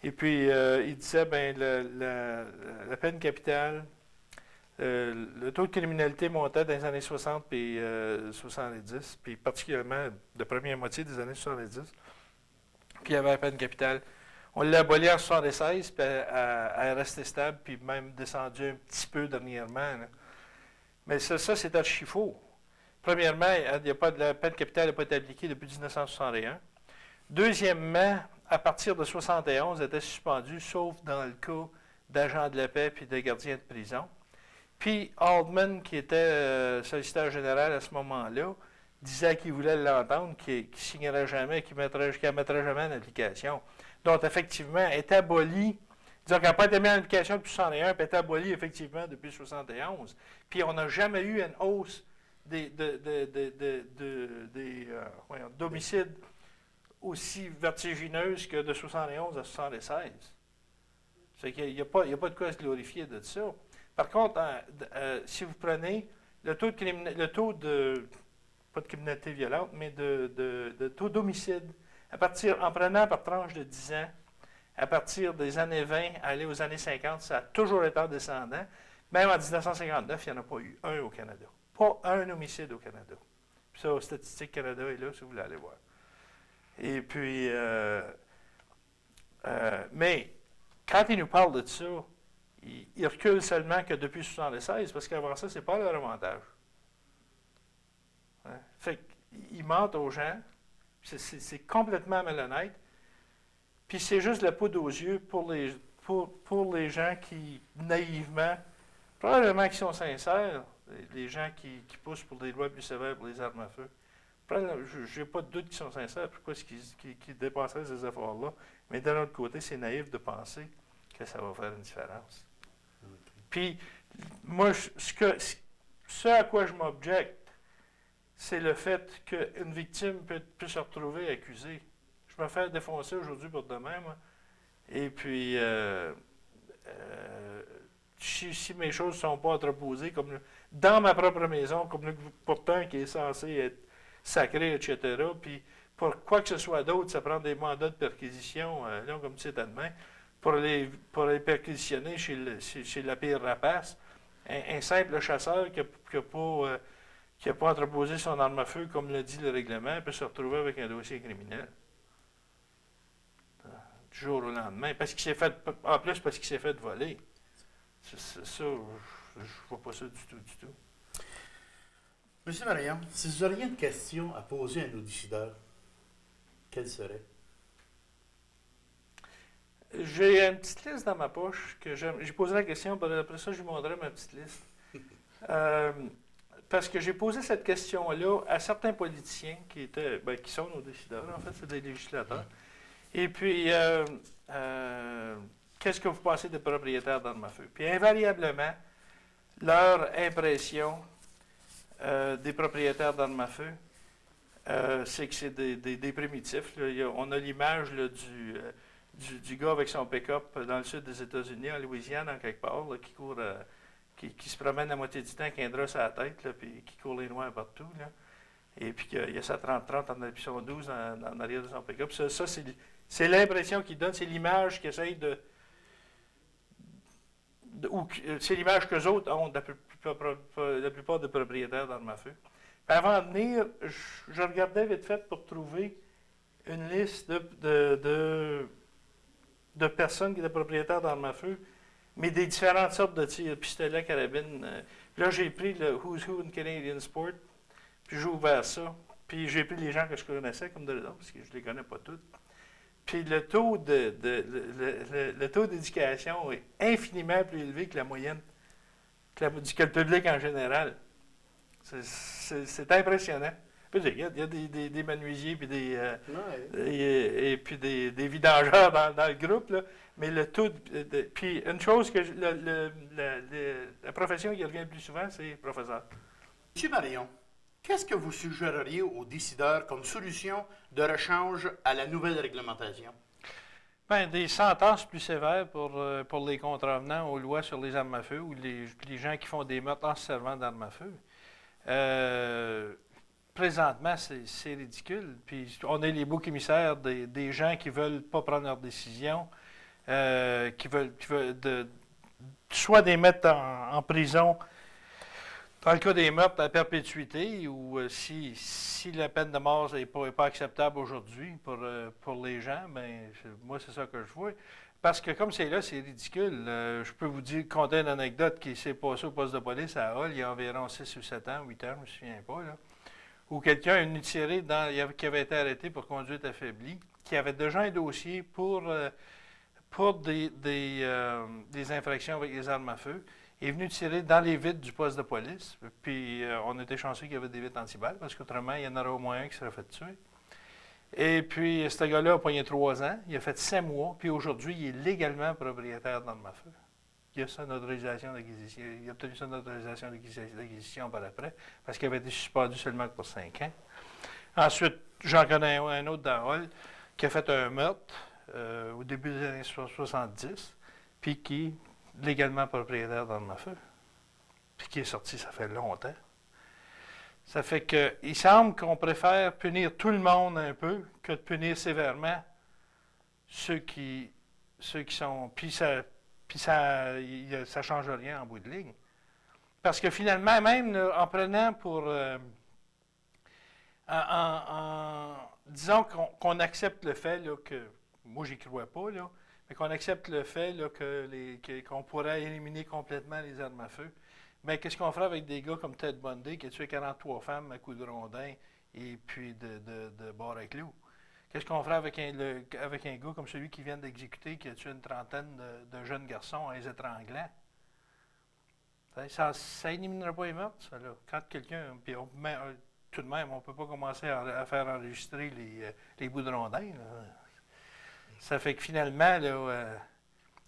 Et puis, il disait, bien, la peine capitale, le taux de criminalité montait dans les années 60 puis 70, puis particulièrement de première moitié des années 70. Puis il y avait la peine capitale. On l'a aboli en 76, puis elle est restée stable, puis même descendu un petit peu dernièrement. Là. Mais ça c'est archi faux. Premièrement, la peine capitale n'a pas été appliquée depuis 1961. Deuxièmement, à partir de 1971, elle était suspendue, sauf dans le cas d'agents de la paix puis de gardiens de prison. Puis Haldeman, qui était solliciteur général à ce moment-là, disait qu'il voulait l'entendre, qu'il ne signerait jamais, qu'il ne mettrait jamais en application. Donc, effectivement, elle est abolie. Disons qu'elle n'a pas été mise en application depuis 1961, puis elle est abolie effectivement depuis 1971. Puis on n'a jamais eu une hausse d'homicides aussi vertigineuse que de 1971 à 1976. C'est qu'il n'y a pas de quoi se glorifier de ça. Par contre, si vous prenez le taux de pas de criminalité violente, mais de taux d'homicide, en prenant par tranche de 10 ans, à partir des années 20 à aller aux années 50, ça a toujours été en descendant. Même en 1959, il n'y en a pas eu un au Canada. Pas un homicide au Canada. Puis ça, Statistique Canada est là, si vous voulez aller voir. Et puis, mais quand ils nous parlent de ça, ils reculent seulement que depuis 1976, parce qu'avant ça, ce n'est pas leur avantage. Hein? Fait qu'ils mentent aux gens, c'est complètement malhonnête, puis c'est juste la poudre aux yeux pour les gens qui, naïvement, probablement qui sont sincères, les gens qui poussent pour des lois plus sévères pour les armes à feu, Je n'ai pas de doute qu'ils sont sincères. Pourquoi est-ce qu'ils dépenseraient ces efforts-là? Mais d'un autre côté, c'est naïf de penser que ça va faire une différence. Puis, moi, ce à quoi je m'objecte, c'est le fait qu'une victime peut se retrouver accusée. Je me fais défoncer aujourd'hui pour demain, moi. Et puis, si mes choses ne sont pas entreposées comme dans ma propre maison, comme le pourtant qui est censé être sacré, etc., puis pour quoi que ce soit d'autre, ça prend des mandats de perquisition, là, comme tu sais, demain, pour les perquisitionner chez la pire rapace. Un simple chasseur qui n'a pas entreposé son arme à feu, comme le dit le règlement, peut se retrouver avec un dossier criminel. Du jour au lendemain. En plus, parce qu'il s'est fait voler. Ça, je ne vois pas ça du tout. Monsieur Marion, si vous auriez une question à poser à nos décideurs, quelle serait? J'ai une petite liste dans ma poche que j'ai posé la question, après ça, je lui montrerai ma petite liste. Parce que j'ai posé cette question-là à certains politiciens qui sont nos décideurs, en fait, c'est des législateurs. Et puis, qu'est-ce que vous pensez des propriétaires d'armes à feu? Puis, invariablement, leur impression des propriétaires d'armes à feu, c'est que c'est des primitifs. Là. On a l'image du gars avec son pick-up dans le sud des États-Unis, en Louisiane, en quelque part, là, qui court, qui se promène la moitié du temps avec un drap sur la tête, là, puis qui court les noirs partout. Là. Et puis qu'il y a sa 30-30 puis son 12 en arrière de son pick-up. Ça c'est l'impression qu'il donne, c'est l'image qu'ils essayent c'est l'image qu'eux autres ont la plupart des propriétaires d'armes à feu. Puis avant de venir, je regardais vite fait pour trouver une liste de personnes qui étaient propriétaires d'armes à feu, mais des différentes sortes de tirs, pistolets, carabines. Puis là, j'ai pris le Who's Who in Canadian Sport, puis j'ai ouvert ça. Puis j'ai pris les gens que je connaissais comme de là, parce que je ne les connais pas tous. Puis le taux d'éducation est infiniment plus élevé que la moyenne, que le public en général. C'est impressionnant. Il y a des menuisiers puis des vidangeurs dans le groupe, là, mais le taux puis une chose que la profession qui revient le plus souvent, c'est professeur. Monsieur Marion, qu'est-ce que vous suggéreriez aux décideurs comme solution de rechange à la nouvelle réglementation? Bien, des sentences plus sévères pour les contrevenants aux lois sur les armes à feu ou les gens qui font des meurtres en se servant d'armes à feu. Présentement, c'est ridicule. Puis on est les boucs émissaires des gens qui ne veulent pas prendre leurs décisions, qui veulent soit les mettre en prison dans le cas des meurtres à perpétuité, ou si la peine de mort n'est pas acceptable aujourd'hui pour les gens, bien, moi, c'est ça que je vois. Parce que comme c'est là, c'est ridicule. Je peux vous conter une anecdote qui s'est passée au poste de police à Hull il y a environ 6 ou 7 ans, 8 ans, je ne me souviens pas, là, où quelqu'un a tiré qui avait été arrêté pour conduite affaiblie, qui avait déjà un dossier pour des infractions avec les armes à feu, est venu tirer dans les vitres du poste de police. Puis on était chanceux qu'il y avait des vitres antiballes, parce qu'autrement, il y en aurait au moins un qui serait fait tuer. Et puis, ce gars-là a pogné 3 ans, il a fait 5 mois, puis aujourd'hui, il est légalement propriétaire d'armes à feu. Il a son autorisation d'acquisition, il a obtenu son autorisation d'acquisition par après, parce qu'il avait été suspendu seulement pour 5 ans. Ensuite, j'en connais un autre dans Hull, qui a fait un meurtre au début des années 70, puis qui est légalement propriétaire d'armes à feu, puis qui est sorti, ça fait longtemps. Ça fait qu'il semble qu'on préfère punir tout le monde un peu que de punir sévèrement ceux qui sont... Puis ça ne change rien en bout de ligne. Parce que finalement, même là, en prenant pour... disons qu'on accepte le fait là, que... Moi, j'y crois pas, là, mais qu'on accepte le fait là, qu'on pourrait éliminer complètement les armes à feu. Mais qu'est-ce qu'on ferait avec des gars comme Ted Bundy qui a tué 43 femmes à coups de rondin et puis de barre à clous? Qu'est-ce qu'on ferait avec un gars comme celui qui vient d'exécuter, qui a tué une trentaine de jeunes garçons en les étranglant? Ça n'éliminera pas les meurtres, ça, là. Quand quelqu'un... Puis tout de même, on ne peut pas commencer à faire enregistrer les bouts de rondins. Là. Ça fait que finalement, là,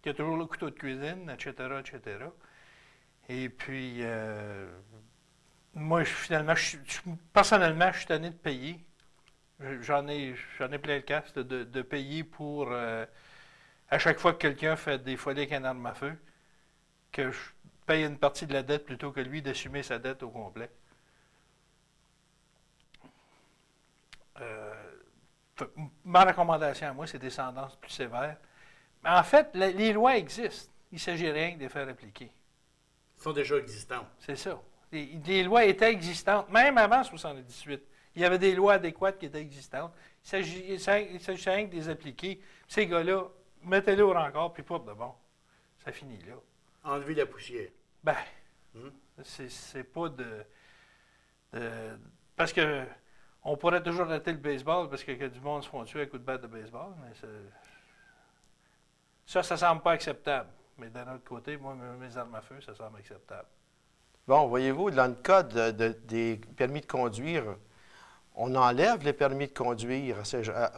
il y a toujours le couteau de cuisine, etc., etc. Et puis, moi, personnellement, je suis tanné de payer. J'en ai plein le casque de payer pour, à chaque fois que quelqu'un fait des folies avec une arme à feu, que je paye une partie de la dette plutôt que lui d'assumer sa dette au complet. Ma recommandation à moi, c'est des sentences plus sévères. Mais en fait, les lois existent. Il ne s'agit rien de les faire appliquer. Elles sont déjà existantes. C'est ça. Les lois étaient existantes, même avant 1978. Il y avait des lois adéquates qui étaient existantes. Il s'agissait rien de les appliquer. Ces gars-là, mettez-les au rencard, puis pour de bon. Ça finit là. Enlever la poussière. Ben, c'est pas parce que on pourrait toujours arrêter le baseball parce que du monde se font tuer à coups de batte de baseball, mais ça semble pas acceptable. Mais d'un autre côté, moi, mes armes à feu, ça semble acceptable. Bon, voyez-vous, dans le cas des permis de conduire, on enlève les permis de conduire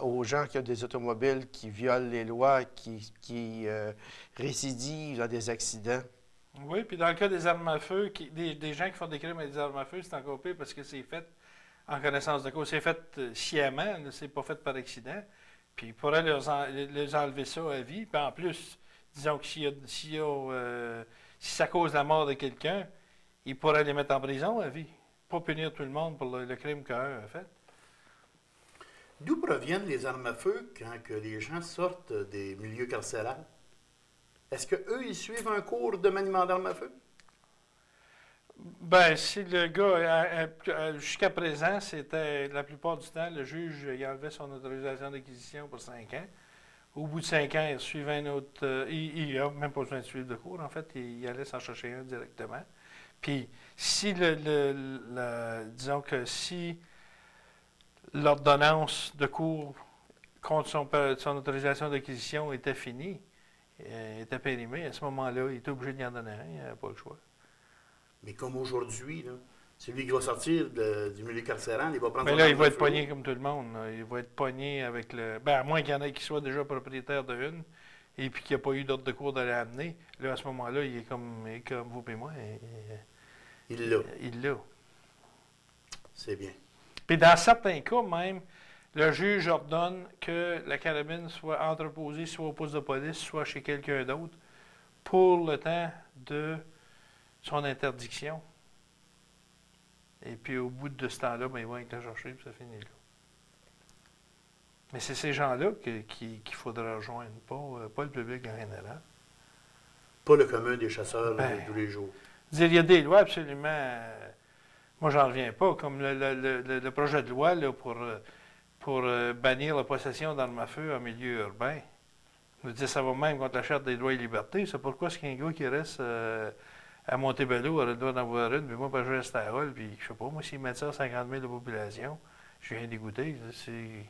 aux gens qui ont des automobiles qui violent les lois, qui récidivent dans des accidents. Oui, puis dans le cas des armes à feu, des gens qui font des crimes avec des armes à feu, c'est encore pire parce que c'est fait en connaissance de cause. C'est fait sciemment, c'est pas fait par accident. Puis ils pourraient les enlever ça à vie. Puis en plus, disons que si ça cause la mort de quelqu'un, ils pourraient les mettre en prison à vie. Pas punir tout le monde pour le crime qu'un a fait. D'où proviennent les armes à feu quand que les gens sortent des milieux carcérales? Est-ce qu'eux, ils suivent un cours de maniement d'armes à feu? Bien, si le gars, jusqu'à présent, c'était la plupart du temps, le juge, il enlevait son autorisation d'acquisition pour 5 ans. Au bout de 5 ans, il suivait un autre. Il n'a même pas besoin de suivre de cours, en fait, il allait s'en chercher un directement. Puis, si disons que si l'ordonnance de cours contre son autorisation d'acquisition était finie, était périmée, à ce moment-là, il était obligé d'y en donner un, il n'avait pas le choix. Mais comme aujourd'hui, celui qui va sortir du milieu carcéral, il va prendre. Mais là, il va être pogné comme tout le monde. Là. Il va être pogné avec le. Ben, à moins qu'il y en ait qui soient déjà propriétaires d'une, et puis qu'il n'y a pas eu d'ordre de cours de l'amener. Là, à ce moment-là, il est comme vous et moi. Il l'a. Il l'a. C'est bien. Puis dans certains cas, même, le juge ordonne que la carabine soit entreposée soit au poste de police, soit chez quelqu'un d'autre, pour le temps de son interdiction. Et puis au bout de ce temps-là, ben, ils vont être la chercher, puis ça finit là. Mais c'est ces gens-là qu'il faudra rejoindre, pas le public en général. Pas le commun des chasseurs de tous les jours. Il y a des lois absolument. Moi, j'en reviens pas, comme le projet de loi là, pour bannir la possession d'armes à feu en milieu urbain. Je veux dire, ça va même contre la Charte des droits et libertés. C'est pourquoi est-ce qu'un gars qui reste à Montebello aurait le droit d'en avoir une, puis moi, je reste à Hall, puis je sais pas, moi, s'ils mettent ça à 50 000 de population, je viens dégoûté. Je ne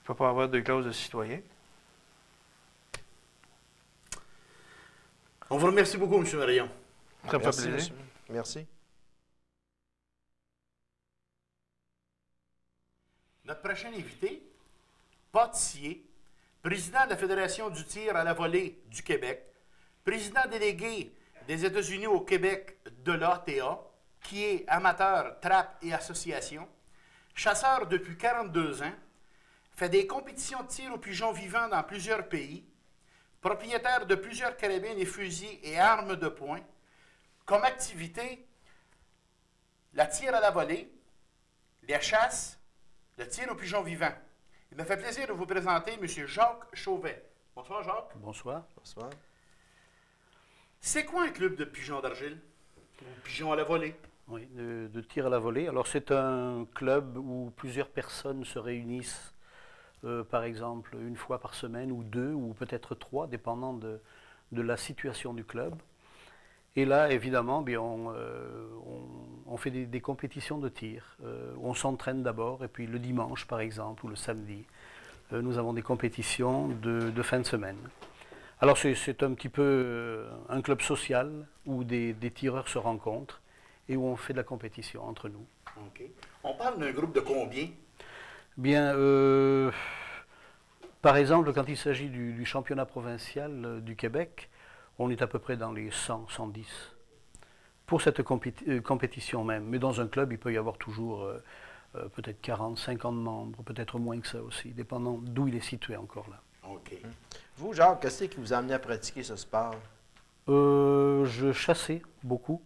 peux pas avoir deux classes de citoyens. On vous remercie beaucoup, M. Marion. Ça me fait plaisir. Monsieur. Merci. Notre prochain invité, pâtissier, président de la Fédération du tir à la volée du Québec, président délégué des États-Unis au Québec de l'ATA, qui est amateur, trappe et association, chasseur depuis 42 ans, fait des compétitions de tir aux pigeons vivants dans plusieurs pays, propriétaire de plusieurs carabines et fusils et armes de poing, comme activité, la tir à la volée, la chasse, le tir aux pigeons vivants. Il me fait plaisir de vous présenter M. Jacques Chauvet. Bonsoir, Jacques. Bonsoir. Bonsoir. C'est quoi un club de pigeons d'argile? Ou pigeons à la volée? Oui, de tir à la volée. Alors, c'est un club où plusieurs personnes se réunissent, par exemple, une fois par semaine, ou deux, ou peut-être trois, dépendant de la situation du club. Et là, évidemment, bien, on fait des compétitions de tir. On s'entraîne d'abord, et puis le dimanche, par exemple, ou le samedi, nous avons des compétitions de fin de semaine. Alors, c'est un petit peu un club social où des tireurs se rencontrent et où on fait de la compétition entre nous. OK. On parle d'un groupe de combien? Bien, par exemple, quand il s'agit du championnat provincial du Québec, on est à peu près dans les 100, 110 pour cette compétition même. Mais dans un club, il peut y avoir toujours peut-être 40, 50 membres, peut-être moins que ça aussi, dépendant d'où il est situé encore là. OK. Vous, Jacques, qu'est-ce qui vous a amené à pratiquer ce sport? Je chassais beaucoup.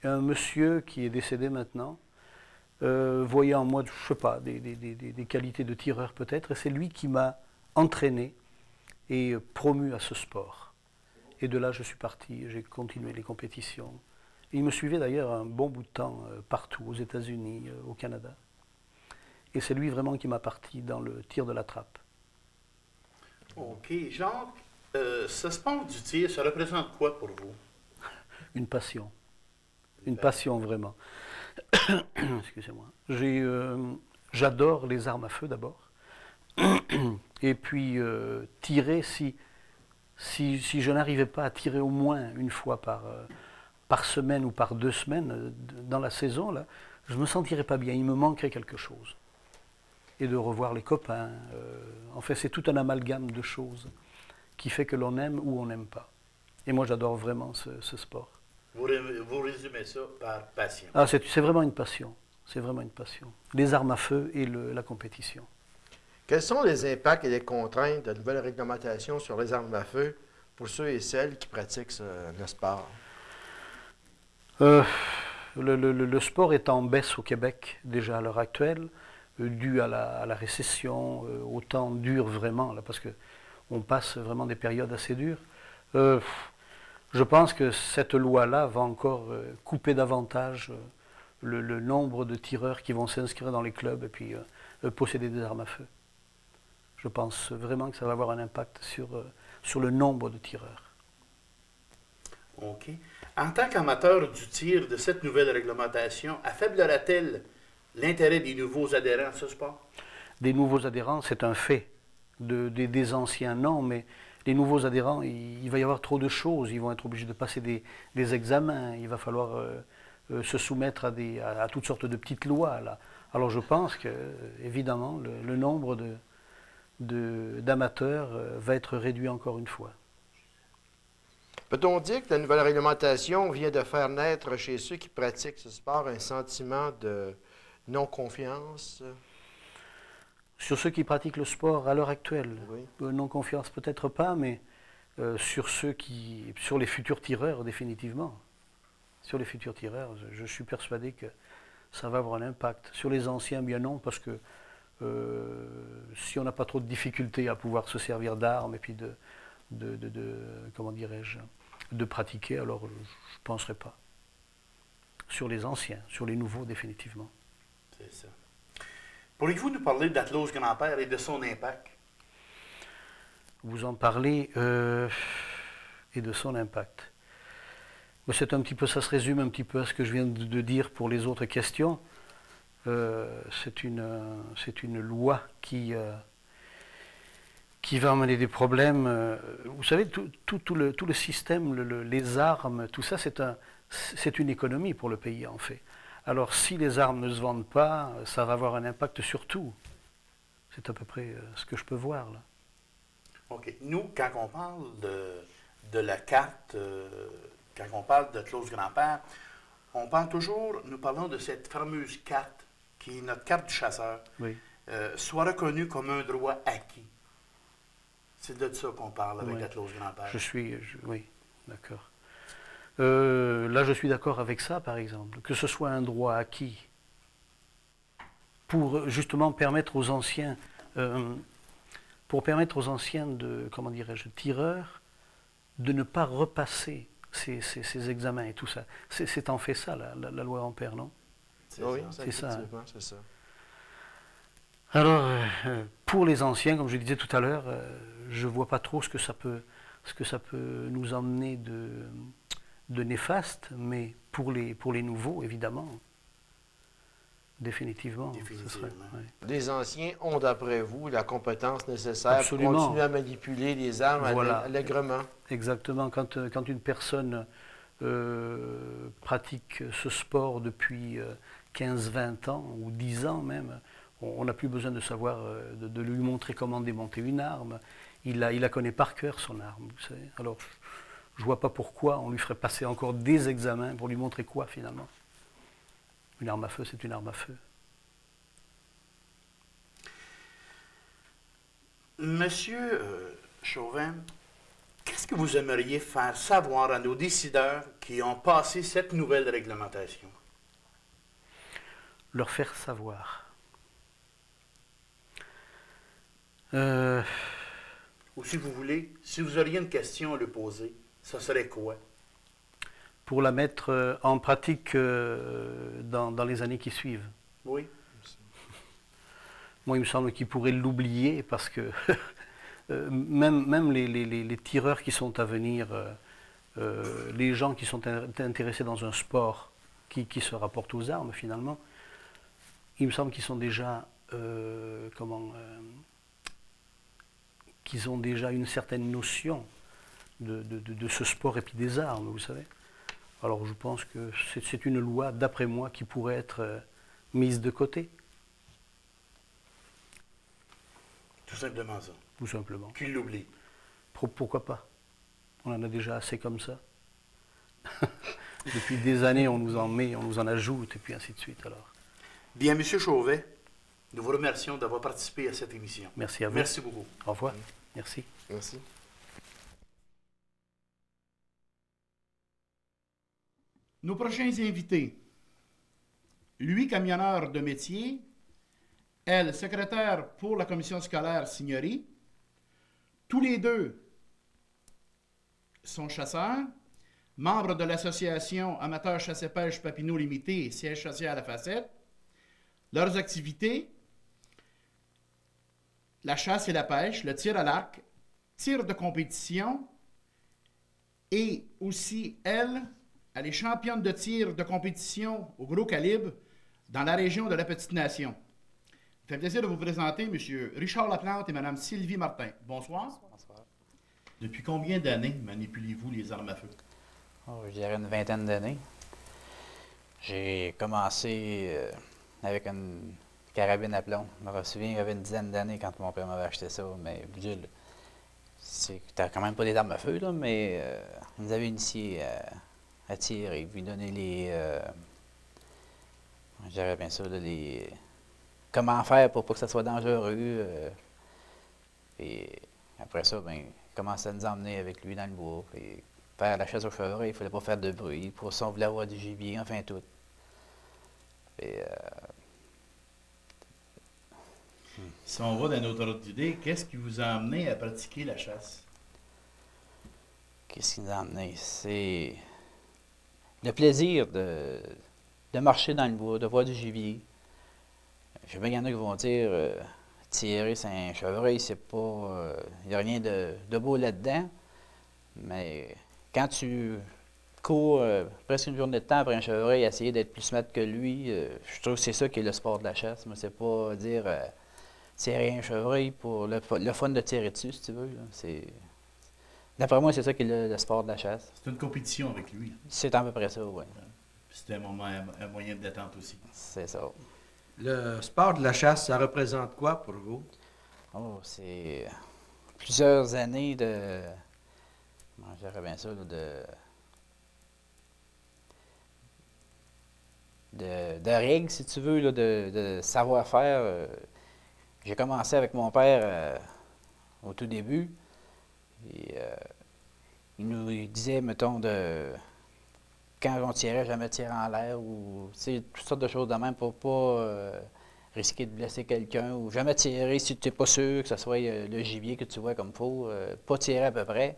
Un monsieur qui est décédé maintenant voyait en moi, je ne sais pas, des qualités de tireur peut-être, et c'est lui qui m'a entraîné et promu à ce sport. Et de là, je suis parti, j'ai continué les compétitions. Et il me suivait d'ailleurs un bon bout de temps partout, aux États-Unis, au Canada. Et c'est lui vraiment qui m'a parti dans le tir de la trappe. OK. Jacques, ce sport du tir, ça représente quoi pour vous? Une passion. Une passion vraiment. Excusez-moi. J'adore les armes à feu d'abord. Et puis tirer, si je n'arrivais pas à tirer au moins une fois par semaine ou par 2 semaines dans la saison, là, je ne me sentirais pas bien. Il me manquerait quelque chose. Et de revoir les copains. En fait, c'est tout un amalgame de choses qui fait que l'on aime ou on n'aime pas. Et moi, j'adore vraiment ce sport. Vous résumez ça par passion. Ah, c'est vraiment une passion. C'est vraiment une passion. Les armes à feu et la compétition. Quels sont les impacts et les contraintes de nouvelles réglementations sur les armes à feu pour ceux et celles qui pratiquent le sport? Le sport est en baisse au Québec déjà à l'heure actuelle, dû à la récession, au temps dur vraiment, là, parce qu'on passe vraiment des périodes assez dures. Je pense que cette loi-là va encore couper davantage le nombre de tireurs qui vont s'inscrire dans les clubs et puis posséder des armes à feu. Je pense vraiment que ça va avoir un impact sur le nombre de tireurs. OK. En tant qu'amateur du tir de cette nouvelle réglementation, affaiblira-t-elle l'intérêt des nouveaux adhérents à ce sport? Des nouveaux adhérents, c'est un fait. Des anciens, non, mais les nouveaux adhérents, il va y avoir trop de choses. Ils vont être obligés de passer des examens. Il va falloir se soumettre à toutes sortes de petites lois, là. Alors je pense que, évidemment, le nombre d'amateurs va être réduit encore une fois. Peut-on dire que la nouvelle réglementation vient de faire naître chez ceux qui pratiquent ce sport un sentiment de non-confiance? Sur ceux qui pratiquent le sport à l'heure actuelle, Oui. Non-confiance peut-être pas, mais sur les futurs tireurs définitivement. Sur les futurs tireurs, je suis persuadé que ça va avoir un impact. Sur les anciens, bien non, parce que si on n'a pas trop de difficultés à pouvoir se servir d'armes et puis comment dirais-je, de pratiquer, alors je ne penserai pas. Sur les anciens, sur les nouveaux, définitivement. C'est ça. Pourriez-vous nous parler d'Atlos Grand-Père et de son impact? Vous en parlez et de son impact. C'est un petit peu, ça se résume un petit peu à ce que je viens de dire pour les autres questions. C'est une loi qui va amener des problèmes. Vous savez, tout le système, les armes, tout ça, c'est une économie pour le pays, en fait. Alors, si les armes ne se vendent pas, ça va avoir un impact sur tout. C'est à peu près ce que je peux voir, là. OK. Nous, quand on parle de la carte, quand on parle de Clause Grand-Père, nous parlons de cette fameuse carte, qui est notre carte du chasseur, Oui. soit reconnue comme un droit acquis. C'est de ça qu'on parle avec la Clause Grand-Père. Oui, d'accord. Là, je suis d'accord avec ça, par exemple, que ce soit un droit acquis pour justement permettre aux anciens, de, comment dirais-je, tireurs, de ne pas repasser ces examens et tout ça. C'est en fait ça, la loi Ampère, non? Oui, c'est ça. C'est ça. Alors, pour les anciens, comme je disais tout à l'heure, je ne vois pas trop ce que ça peut nous emmener de néfaste, mais pour les nouveaux, évidemment, définitivement. Les anciens ont, d'après vous, la compétence nécessaire Absolument. pour continuer à manipuler les armes allègrement. Exactement. Quand une personne pratique ce sport depuis 15-20 ans, ou 10 ans même, on n'a plus besoin de savoir, de lui montrer comment démonter une arme. Il la connaît par cœur, son arme, vous savez. Alors, je ne vois pas pourquoi on lui ferait passer encore des examens pour lui montrer quoi, finalement. Une arme à feu, c'est une arme à feu. Monsieur Chauvin, qu'est-ce que vous aimeriez faire savoir à nos décideurs qui ont passé cette nouvelle réglementation? Leur faire savoir. Ou si vous voulez, si vous auriez une question à lui poser, ça serait quoi? Pour la mettre en pratique dans les années qui suivent. Oui. Moi, il me semble qu'il pourrait l'oublier parce que même les tireurs qui sont à venir, les gens qui sont intéressés dans un sport qui se rapporte aux armes, finalement, il me semble qu'ils sont déjà, qu'ils ont déjà une certaine notion de ce sport et puis des armes, vous savez. Alors je pense que c'est une loi, d'après moi, qui pourrait être mise de côté. Tout simplement ça. Tout simplement. Qu'il l'oublie. Pourquoi pas? On en a déjà assez comme ça. Depuis des années, on nous en met, on nous en ajoute, et puis ainsi de suite. Alors. Bien, M. Chauvet, nous vous remercions d'avoir participé à cette émission. Merci à vous. Merci beaucoup. Au revoir. Merci. Merci. Nos prochains invités. Lui, camionneur de métier. Elle, secrétaire pour la commission scolaire Signory. Tous les deux sont chasseurs, membres de l'association Amateurs Chasse-et-Pêche Papineau Limité et siège social à la Facette. Leurs activités, la chasse et la pêche, le tir à l'arc, tir de compétition et aussi, elle est championne de tir de compétition au gros calibre dans la région de la Petite-Nation. Ça fait plaisir de vous présenter M. Richard Laplante et Mme Sylvie Martin. Bonsoir. Bonsoir. Depuis combien d'années manipulez-vous les armes à feu? Oh, je dirais une vingtaine d'années. J'ai commencé avec une carabine à plomb. Je me souviens, il y avait une dizaine d'années quand mon père m'avait acheté ça, mais c'était quand même pas des armes à feu, là, mais il nous avait initié à tirer, puis donner je dirais bien ça, là, comment faire pour pas que ça soit dangereux. Et après ça, ben, il commençait à nous emmener avec lui dans le bois. Puis faire la chasse aux chevreuils, il ne fallait pas faire de bruit. Pour ça, on voulait avoir du gibier, enfin tout. Et, Si on va dans notre ordre d'idée, qu'est-ce qui vous a amené à pratiquer la chasse? Qu'est-ce qui nous a amené? C'est le plaisir de marcher dans le bois, de voir du gibier. Je sais bien qu'il y en a qui vont dire tirer, c'est un chevreuil, c'est pas. Il n'y a rien de beau là-dedans. Mais quand tu cours presque une journée de temps après un chevreuil, essayer d'être plus smart que lui, je trouve que c'est ça qui est le sport de la chasse. Moi, c'est pas dire tirer un chevreuil pour le fun de tirer dessus, si tu veux. D'après moi, c'est ça qui est le sport de la chasse. C'est une compétition avec lui. C'est à peu près ça, oui. C'était un moyen de détente aussi. C'est ça. Le sport de la chasse, ça représente quoi pour vous? Oh, c'est plusieurs années de. Comment je dirais bien ça, là, de règles, si tu veux, là, de savoir-faire. J'ai commencé avec mon père au tout début. Et, il nous disait, mettons, quand on tirait, jamais tirer en l'air, ou toutes sortes de choses de même pour pas risquer de blesser quelqu'un, ou jamais tirer si tu n'es pas sûr que ce soit le gibier que tu vois comme il faut, pas tirer à peu près.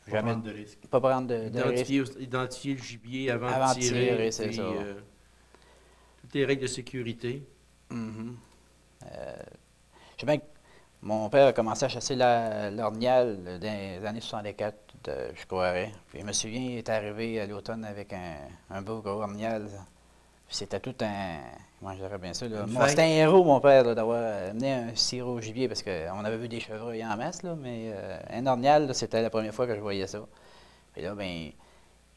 Pas prendre de risque. Pas prendre de risque. Identifier le gibier avant de tirer, c'est ça. Toutes les règles de sécurité. Mm-hmm. Je sais bien que mon père a commencé à chasser l'ornial dans les années 64, je croirais. Puis je me souviens, il est arrivé à l'automne avec un beau gros ornial. Puis c'était tout un. Comment je dirais bien ça? C'était un héros, mon père, d'avoir amené un sirop au gibier, parce qu'on avait vu des chevreuils en masse, là, mais un ornial, c'était la première fois que je voyais ça. Puis là, ben,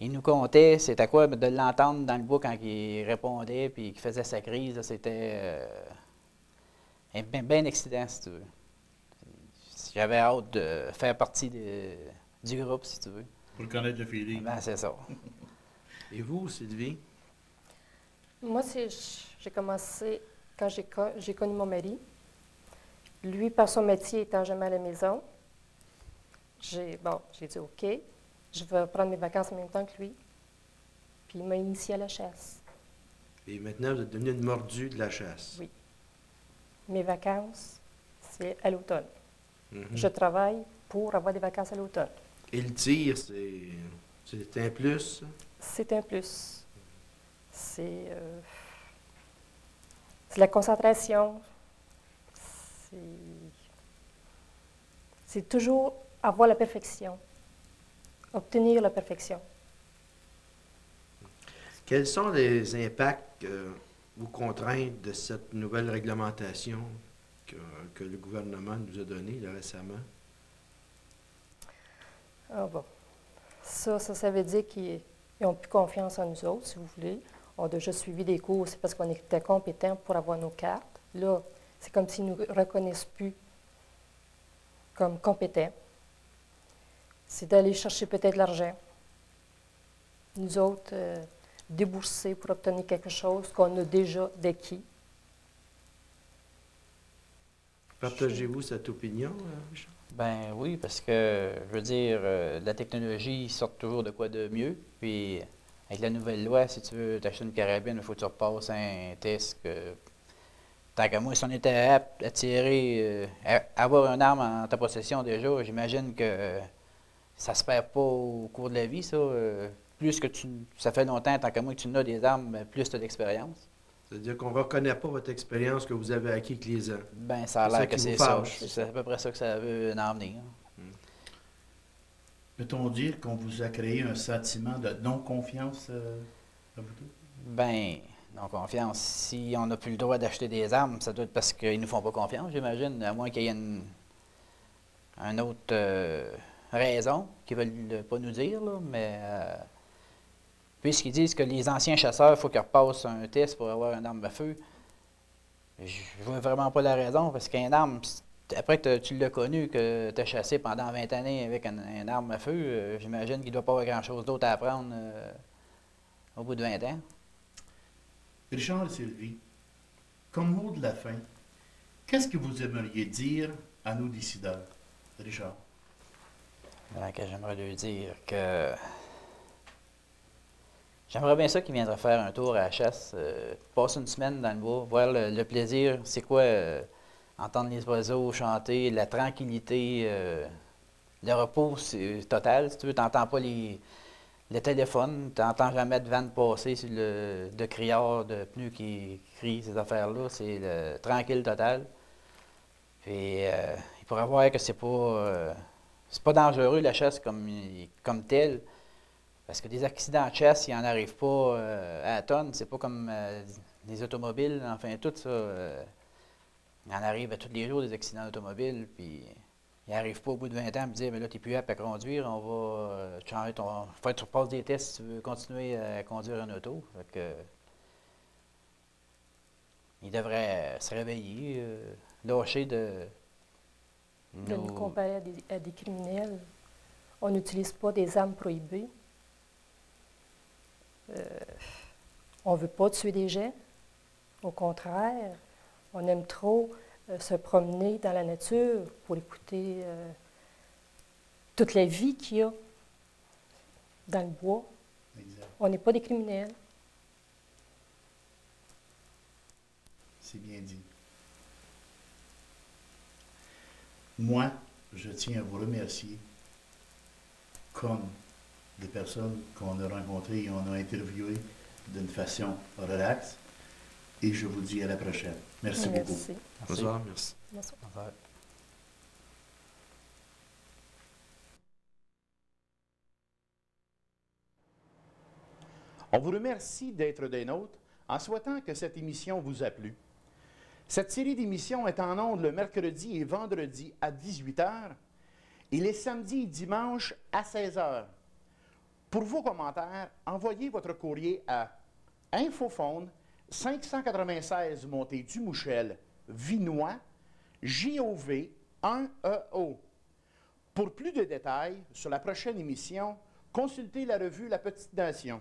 il nous comptait, c'était quoi, de l'entendre dans le bois quand il répondait puis qu'il faisait sa crise, c'était bien excitant, si tu veux. J'avais hâte de faire partie du groupe, si tu veux. Pour connaître le feeling. Ben, c'est ça. Et vous, Sylvie? Moi, j'ai commencé quand j'ai connu mon mari. Lui, par son métier, étant jamais à la maison, j'ai dit OK, je vais prendre mes vacances en même temps que lui. Puis il m'a initié à la chasse. Et maintenant, vous êtes devenu une mordue de la chasse. Oui. Mes vacances, c'est à l'automne. Mhm. Je travaille pour avoir des vacances à l'automne. Et le tir, c'est un plus? Ça? C'est un plus. C'est la concentration. C'est toujours avoir la perfection, obtenir la perfection. Quels sont les impacts ou contraintes de cette nouvelle réglementation que le gouvernement nous a donnée là, récemment? Ah bon. Ça veut dire qu'ils n'ont plus confiance en nous autres, si vous voulez. On a déjà suivi des cours, c'est parce qu'on était compétents pour avoir nos cartes. Là, c'est comme s'ils ne nous reconnaissent plus comme compétents. C'est d'aller chercher peut-être l'argent. Nous autres, débourser pour obtenir quelque chose qu'on a déjà d'acquis. Partagez-vous cette opinion, Richard? Ben oui, parce que, je veux dire, la technologie sort toujours de quoi de mieux. Puis, avec la nouvelle loi, si tu veux t'acheter une carabine, il faut que tu repasses un test. Tant qu'à moi, si on était apte à tirer, avoir une arme en ta possession déjà, j'imagine que ça se perd pas au cours de la vie, ça. Plus que ça fait longtemps, tant qu'à moi, que tu as des armes, plus tu as d'expérience. C'est-à-dire qu'on ne reconnaît pas votre expérience que vous avez acquis avec les ans. Ben, ça a l'air que c'est ça. C'est à peu près ça que ça veut en emmener. Peut-on dire qu'on vous a créé un sentiment de non-confiance à vous deux? Ben, non-confiance. Si on n'a plus le droit d'acheter des armes, ça doit être parce qu'ils ne nous font pas confiance, j'imagine, à moins qu'il y ait une autre raison qu'ils ne veulent pas nous dire, là, mais puisqu'ils disent que les anciens chasseurs, il faut qu'ils repassent un test pour avoir une arme à feu, je ne vois vraiment pas la raison, parce qu'une arme, après que tu l'as connu, que tu as chassé pendant 20 années avec une arme à feu, j'imagine qu'il ne doit pas avoir grand-chose d'autre à apprendre au bout de 20 ans. Richard et Sylvie, comme mot de la fin, qu'est-ce que vous aimeriez dire à nos décideurs? Richard. Alors que j'aimerais lui dire que j'aimerais bien ça qu'ils viendraient faire un tour à la chasse, passer une semaine dans le bois, voir le plaisir, c'est quoi entendre les oiseaux chanter, la tranquillité, le repos total. Si tu veux, tu n'entends pas le téléphone, tu n'entends jamais de vanne passer sur de criards, de pneus qui crient, ces affaires-là. C'est le tranquille total. Puis, il pourrait voir que c'est pas dangereux la chasse comme telle. Parce que des accidents de chasse, il n'en arrive pas à la tonne. C'est pas comme des automobiles, enfin tout ça. Il en arrive à tous les jours des accidents d'automobile, puis il n'arrive pas au bout de 20 ans à me dire, mais là, tu n'es plus apte à conduire, on va changer ton. Faut que tu repasses des tests si tu veux continuer à conduire un auto. Fait que, il devrait se réveiller, lâcher de nous comparer à des criminels. On n'utilise pas des armes prohibées. On ne veut pas tuer des gens. Au contraire, on aime trop se promener dans la nature pour écouter toute la vie qu'il y a dans le bois. Exact. On n'est pas des criminels. C'est bien dit. Moi, je tiens à vous remercier comme des personnes qu'on a rencontrées et on a interviewées d'une façon relaxe. Et je vous dis à la prochaine. Merci beaucoup. Bonsoir, merci. Bonsoir. On vous remercie d'être des nôtres en souhaitant que cette émission vous a plu. Cette série d'émissions est en ondes le mercredi et vendredi à 18h et les samedis et dimanches à 16h. Pour vos commentaires, envoyez votre courrier à Infofonde 596 Montée du Mouchel, Vinois, JOV 1EO. Pour plus de détails sur la prochaine émission, consultez la revue La Petite Nation.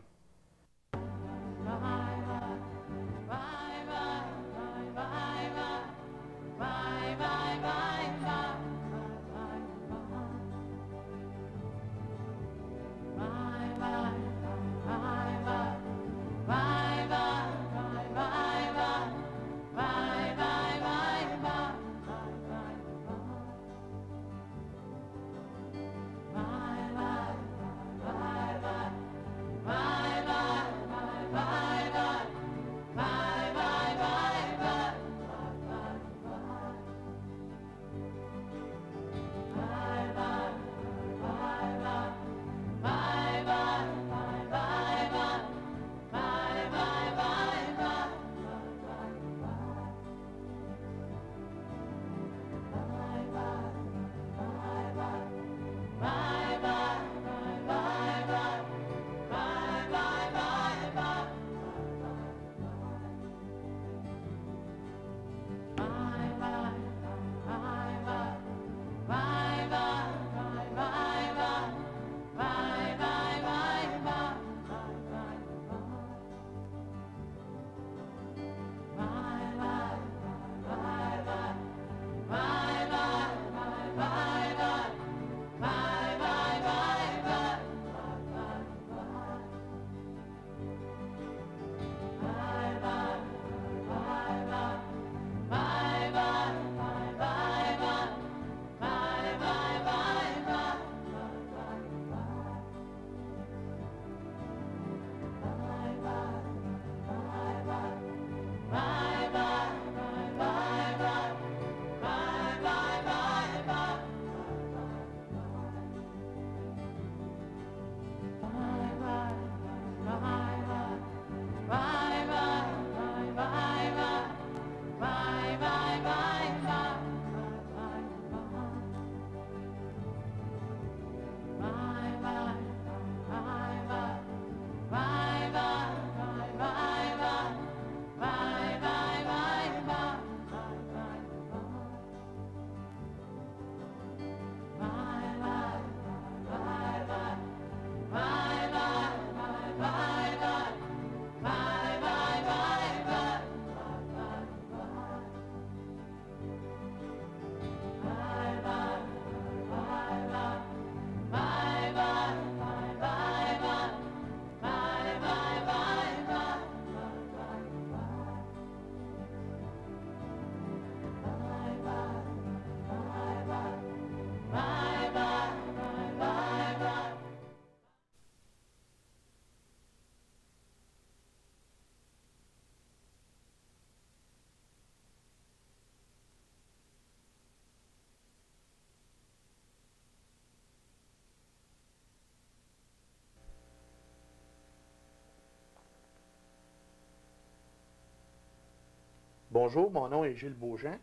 Bonjour, mon nom est Gilles Beauchamp.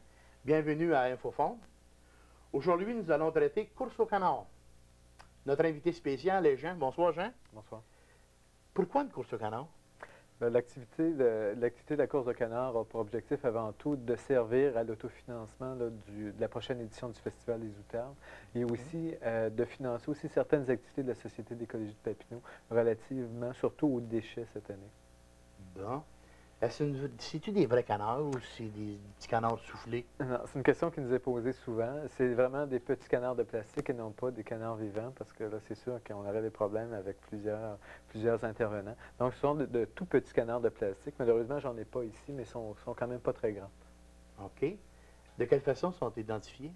Bienvenue à Infofonde. Aujourd'hui, nous allons traiter course au canard. Notre invité spécial est Jean. Bonsoir, Jean. Bonsoir. Pourquoi une course au canard? L'activité de la course de canard a pour objectif avant tout de servir à l'autofinancement de la prochaine édition du Festival des Outardes et aussi de financer aussi certaines activités de la Société d'écologie de Papineau relativement surtout aux déchets cette année. Bon. C'est-tu des vrais canards ou c'est des petits canards soufflés? Non, c'est une question qui nous est posée souvent. C'est vraiment des petits canards de plastique et non pas des canards vivants parce que là, c'est sûr qu'on aurait des problèmes avec plusieurs intervenants. Donc, ce sont de tout petits canards de plastique. Malheureusement, j'en ai pas ici, mais ils sont quand même pas très grands. OK. De quelle façon sont identifiés?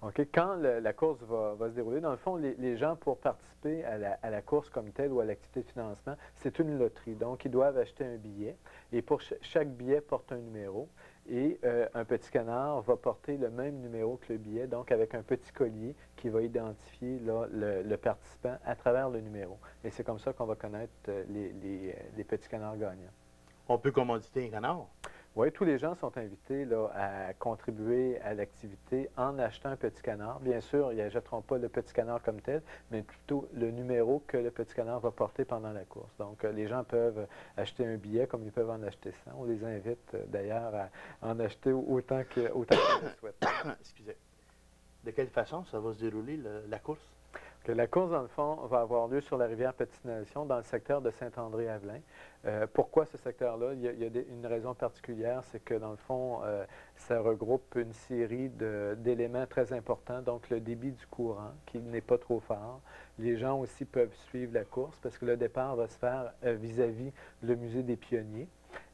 OK. Quand la course va se dérouler, dans le fond, les gens, pour participer à la course comme telle ou à l'activité de financement, c'est une loterie. Donc, ils doivent acheter un billet. Et pour chaque billet porte un numéro. Et un petit canard va porter le même numéro que le billet, donc avec un petit collier qui va identifier là, le participant à travers le numéro. Et c'est comme ça qu'on va connaître les petits canards gagnants. On peut commanditer un canard? Oui, tous les gens sont invités là, à contribuer à l'activité en achetant un petit canard. Bien sûr, ils n'achèteront pas le petit canard comme tel, mais plutôt le numéro que le petit canard va porter pendant la course. Donc, les gens peuvent acheter un billet comme ils peuvent en acheter 100. On les invite d'ailleurs à en acheter autant qu'ils le souhaitent. Excusez. De quelle façon ça va se dérouler, la course? La course, dans le fond, va avoir lieu sur la rivière Petite-Nation, dans le secteur de Saint-André-Avelin. Pourquoi ce secteur-là? Il y a une raison particulière, c'est que, dans le fond, ça regroupe une série d'éléments très importants, donc le débit du courant, qui n'est pas trop fort. Les gens aussi peuvent suivre la course, parce que le départ va se faire vis-à-vis le musée des Pionniers.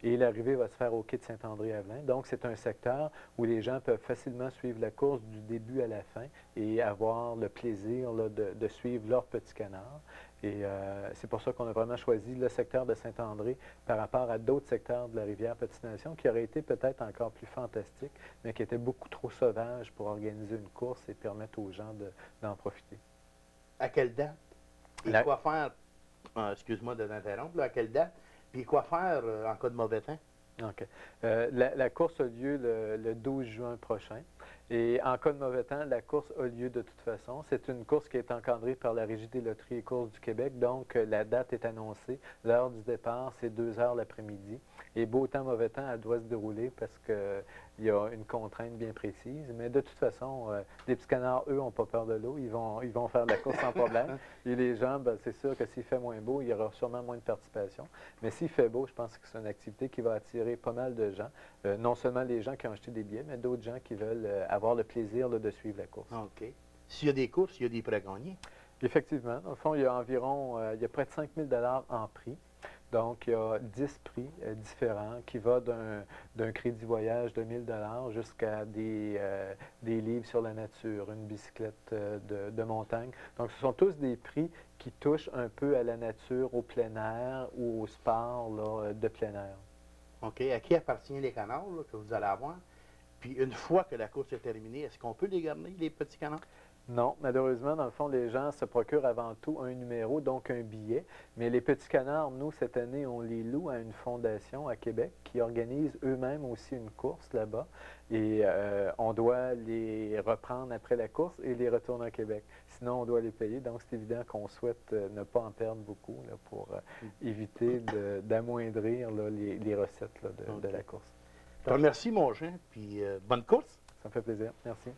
Et l'arrivée va se faire au quai de Saint-André-Avelin. Donc, c'est un secteur où les gens peuvent facilement suivre la course du début à la fin et avoir le plaisir là, de suivre leur petit canard. Et c'est pour ça qu'on a vraiment choisi le secteur de Saint-André par rapport à d'autres secteurs de la rivière Petite-Nation qui auraient été peut-être encore plus fantastiques, mais qui étaient beaucoup trop sauvages pour organiser une course et permettre aux gens d'en profiter. À quelle date? Et quoi faire? Excuse-moi de l'interrompre. À quelle date? Puis quoi faire en cas de mauvais temps? OK. La course a lieu le 12 juin prochain. Et en cas de mauvais temps, la course a lieu de toute façon. C'est une course qui est encadrée par la Régie des loteries et courses du Québec. Donc, la date est annoncée. L'heure du départ, c'est 2 heures l'après-midi. Et beau temps, mauvais temps, elle doit se dérouler parce qu'il y a une contrainte bien précise. Mais de toute façon, les petits canards, eux, n'ont pas peur de l'eau. Ils vont faire de la course sans problème. Et les gens, ben, c'est sûr que s'il fait moins beau, il y aura sûrement moins de participation. Mais s'il fait beau, je pense que c'est une activité qui va attirer pas mal de gens. Non seulement les gens qui ont acheté des billets, mais d'autres gens qui veulent avoir le plaisir là, de suivre la course. OK. S'il y a des courses, il y a des prix à gagner? Effectivement. Dans le fond, il y a environ il y a près de 5 000 $ en prix. Donc, il y a 10 prix différents qui vont d'un crédit voyage de 1 000 $ jusqu'à des livres sur la nature, une bicyclette de montagne. Donc, ce sont tous des prix qui touchent un peu à la nature, au plein air ou au sport là, de plein air. OK. À qui appartient les canards là, que vous allez avoir? Puis, une fois que la course est terminée, est-ce qu'on peut les garder, les petits canards? Non, malheureusement, dans le fond, les gens se procurent avant tout un numéro, donc un billet. Mais les petits canards, nous, cette année, on les loue à une fondation à Québec qui organise eux-mêmes aussi une course là-bas. Et on doit les reprendre après la course et les retourner à Québec. Sinon, on doit les payer. Donc, c'est évident qu'on souhaite ne pas en perdre beaucoup là, pour éviter d'amoindrir les recettes là, de la course. Je te remercie, mon Jean, puis bonne course. Ça me fait plaisir. Merci.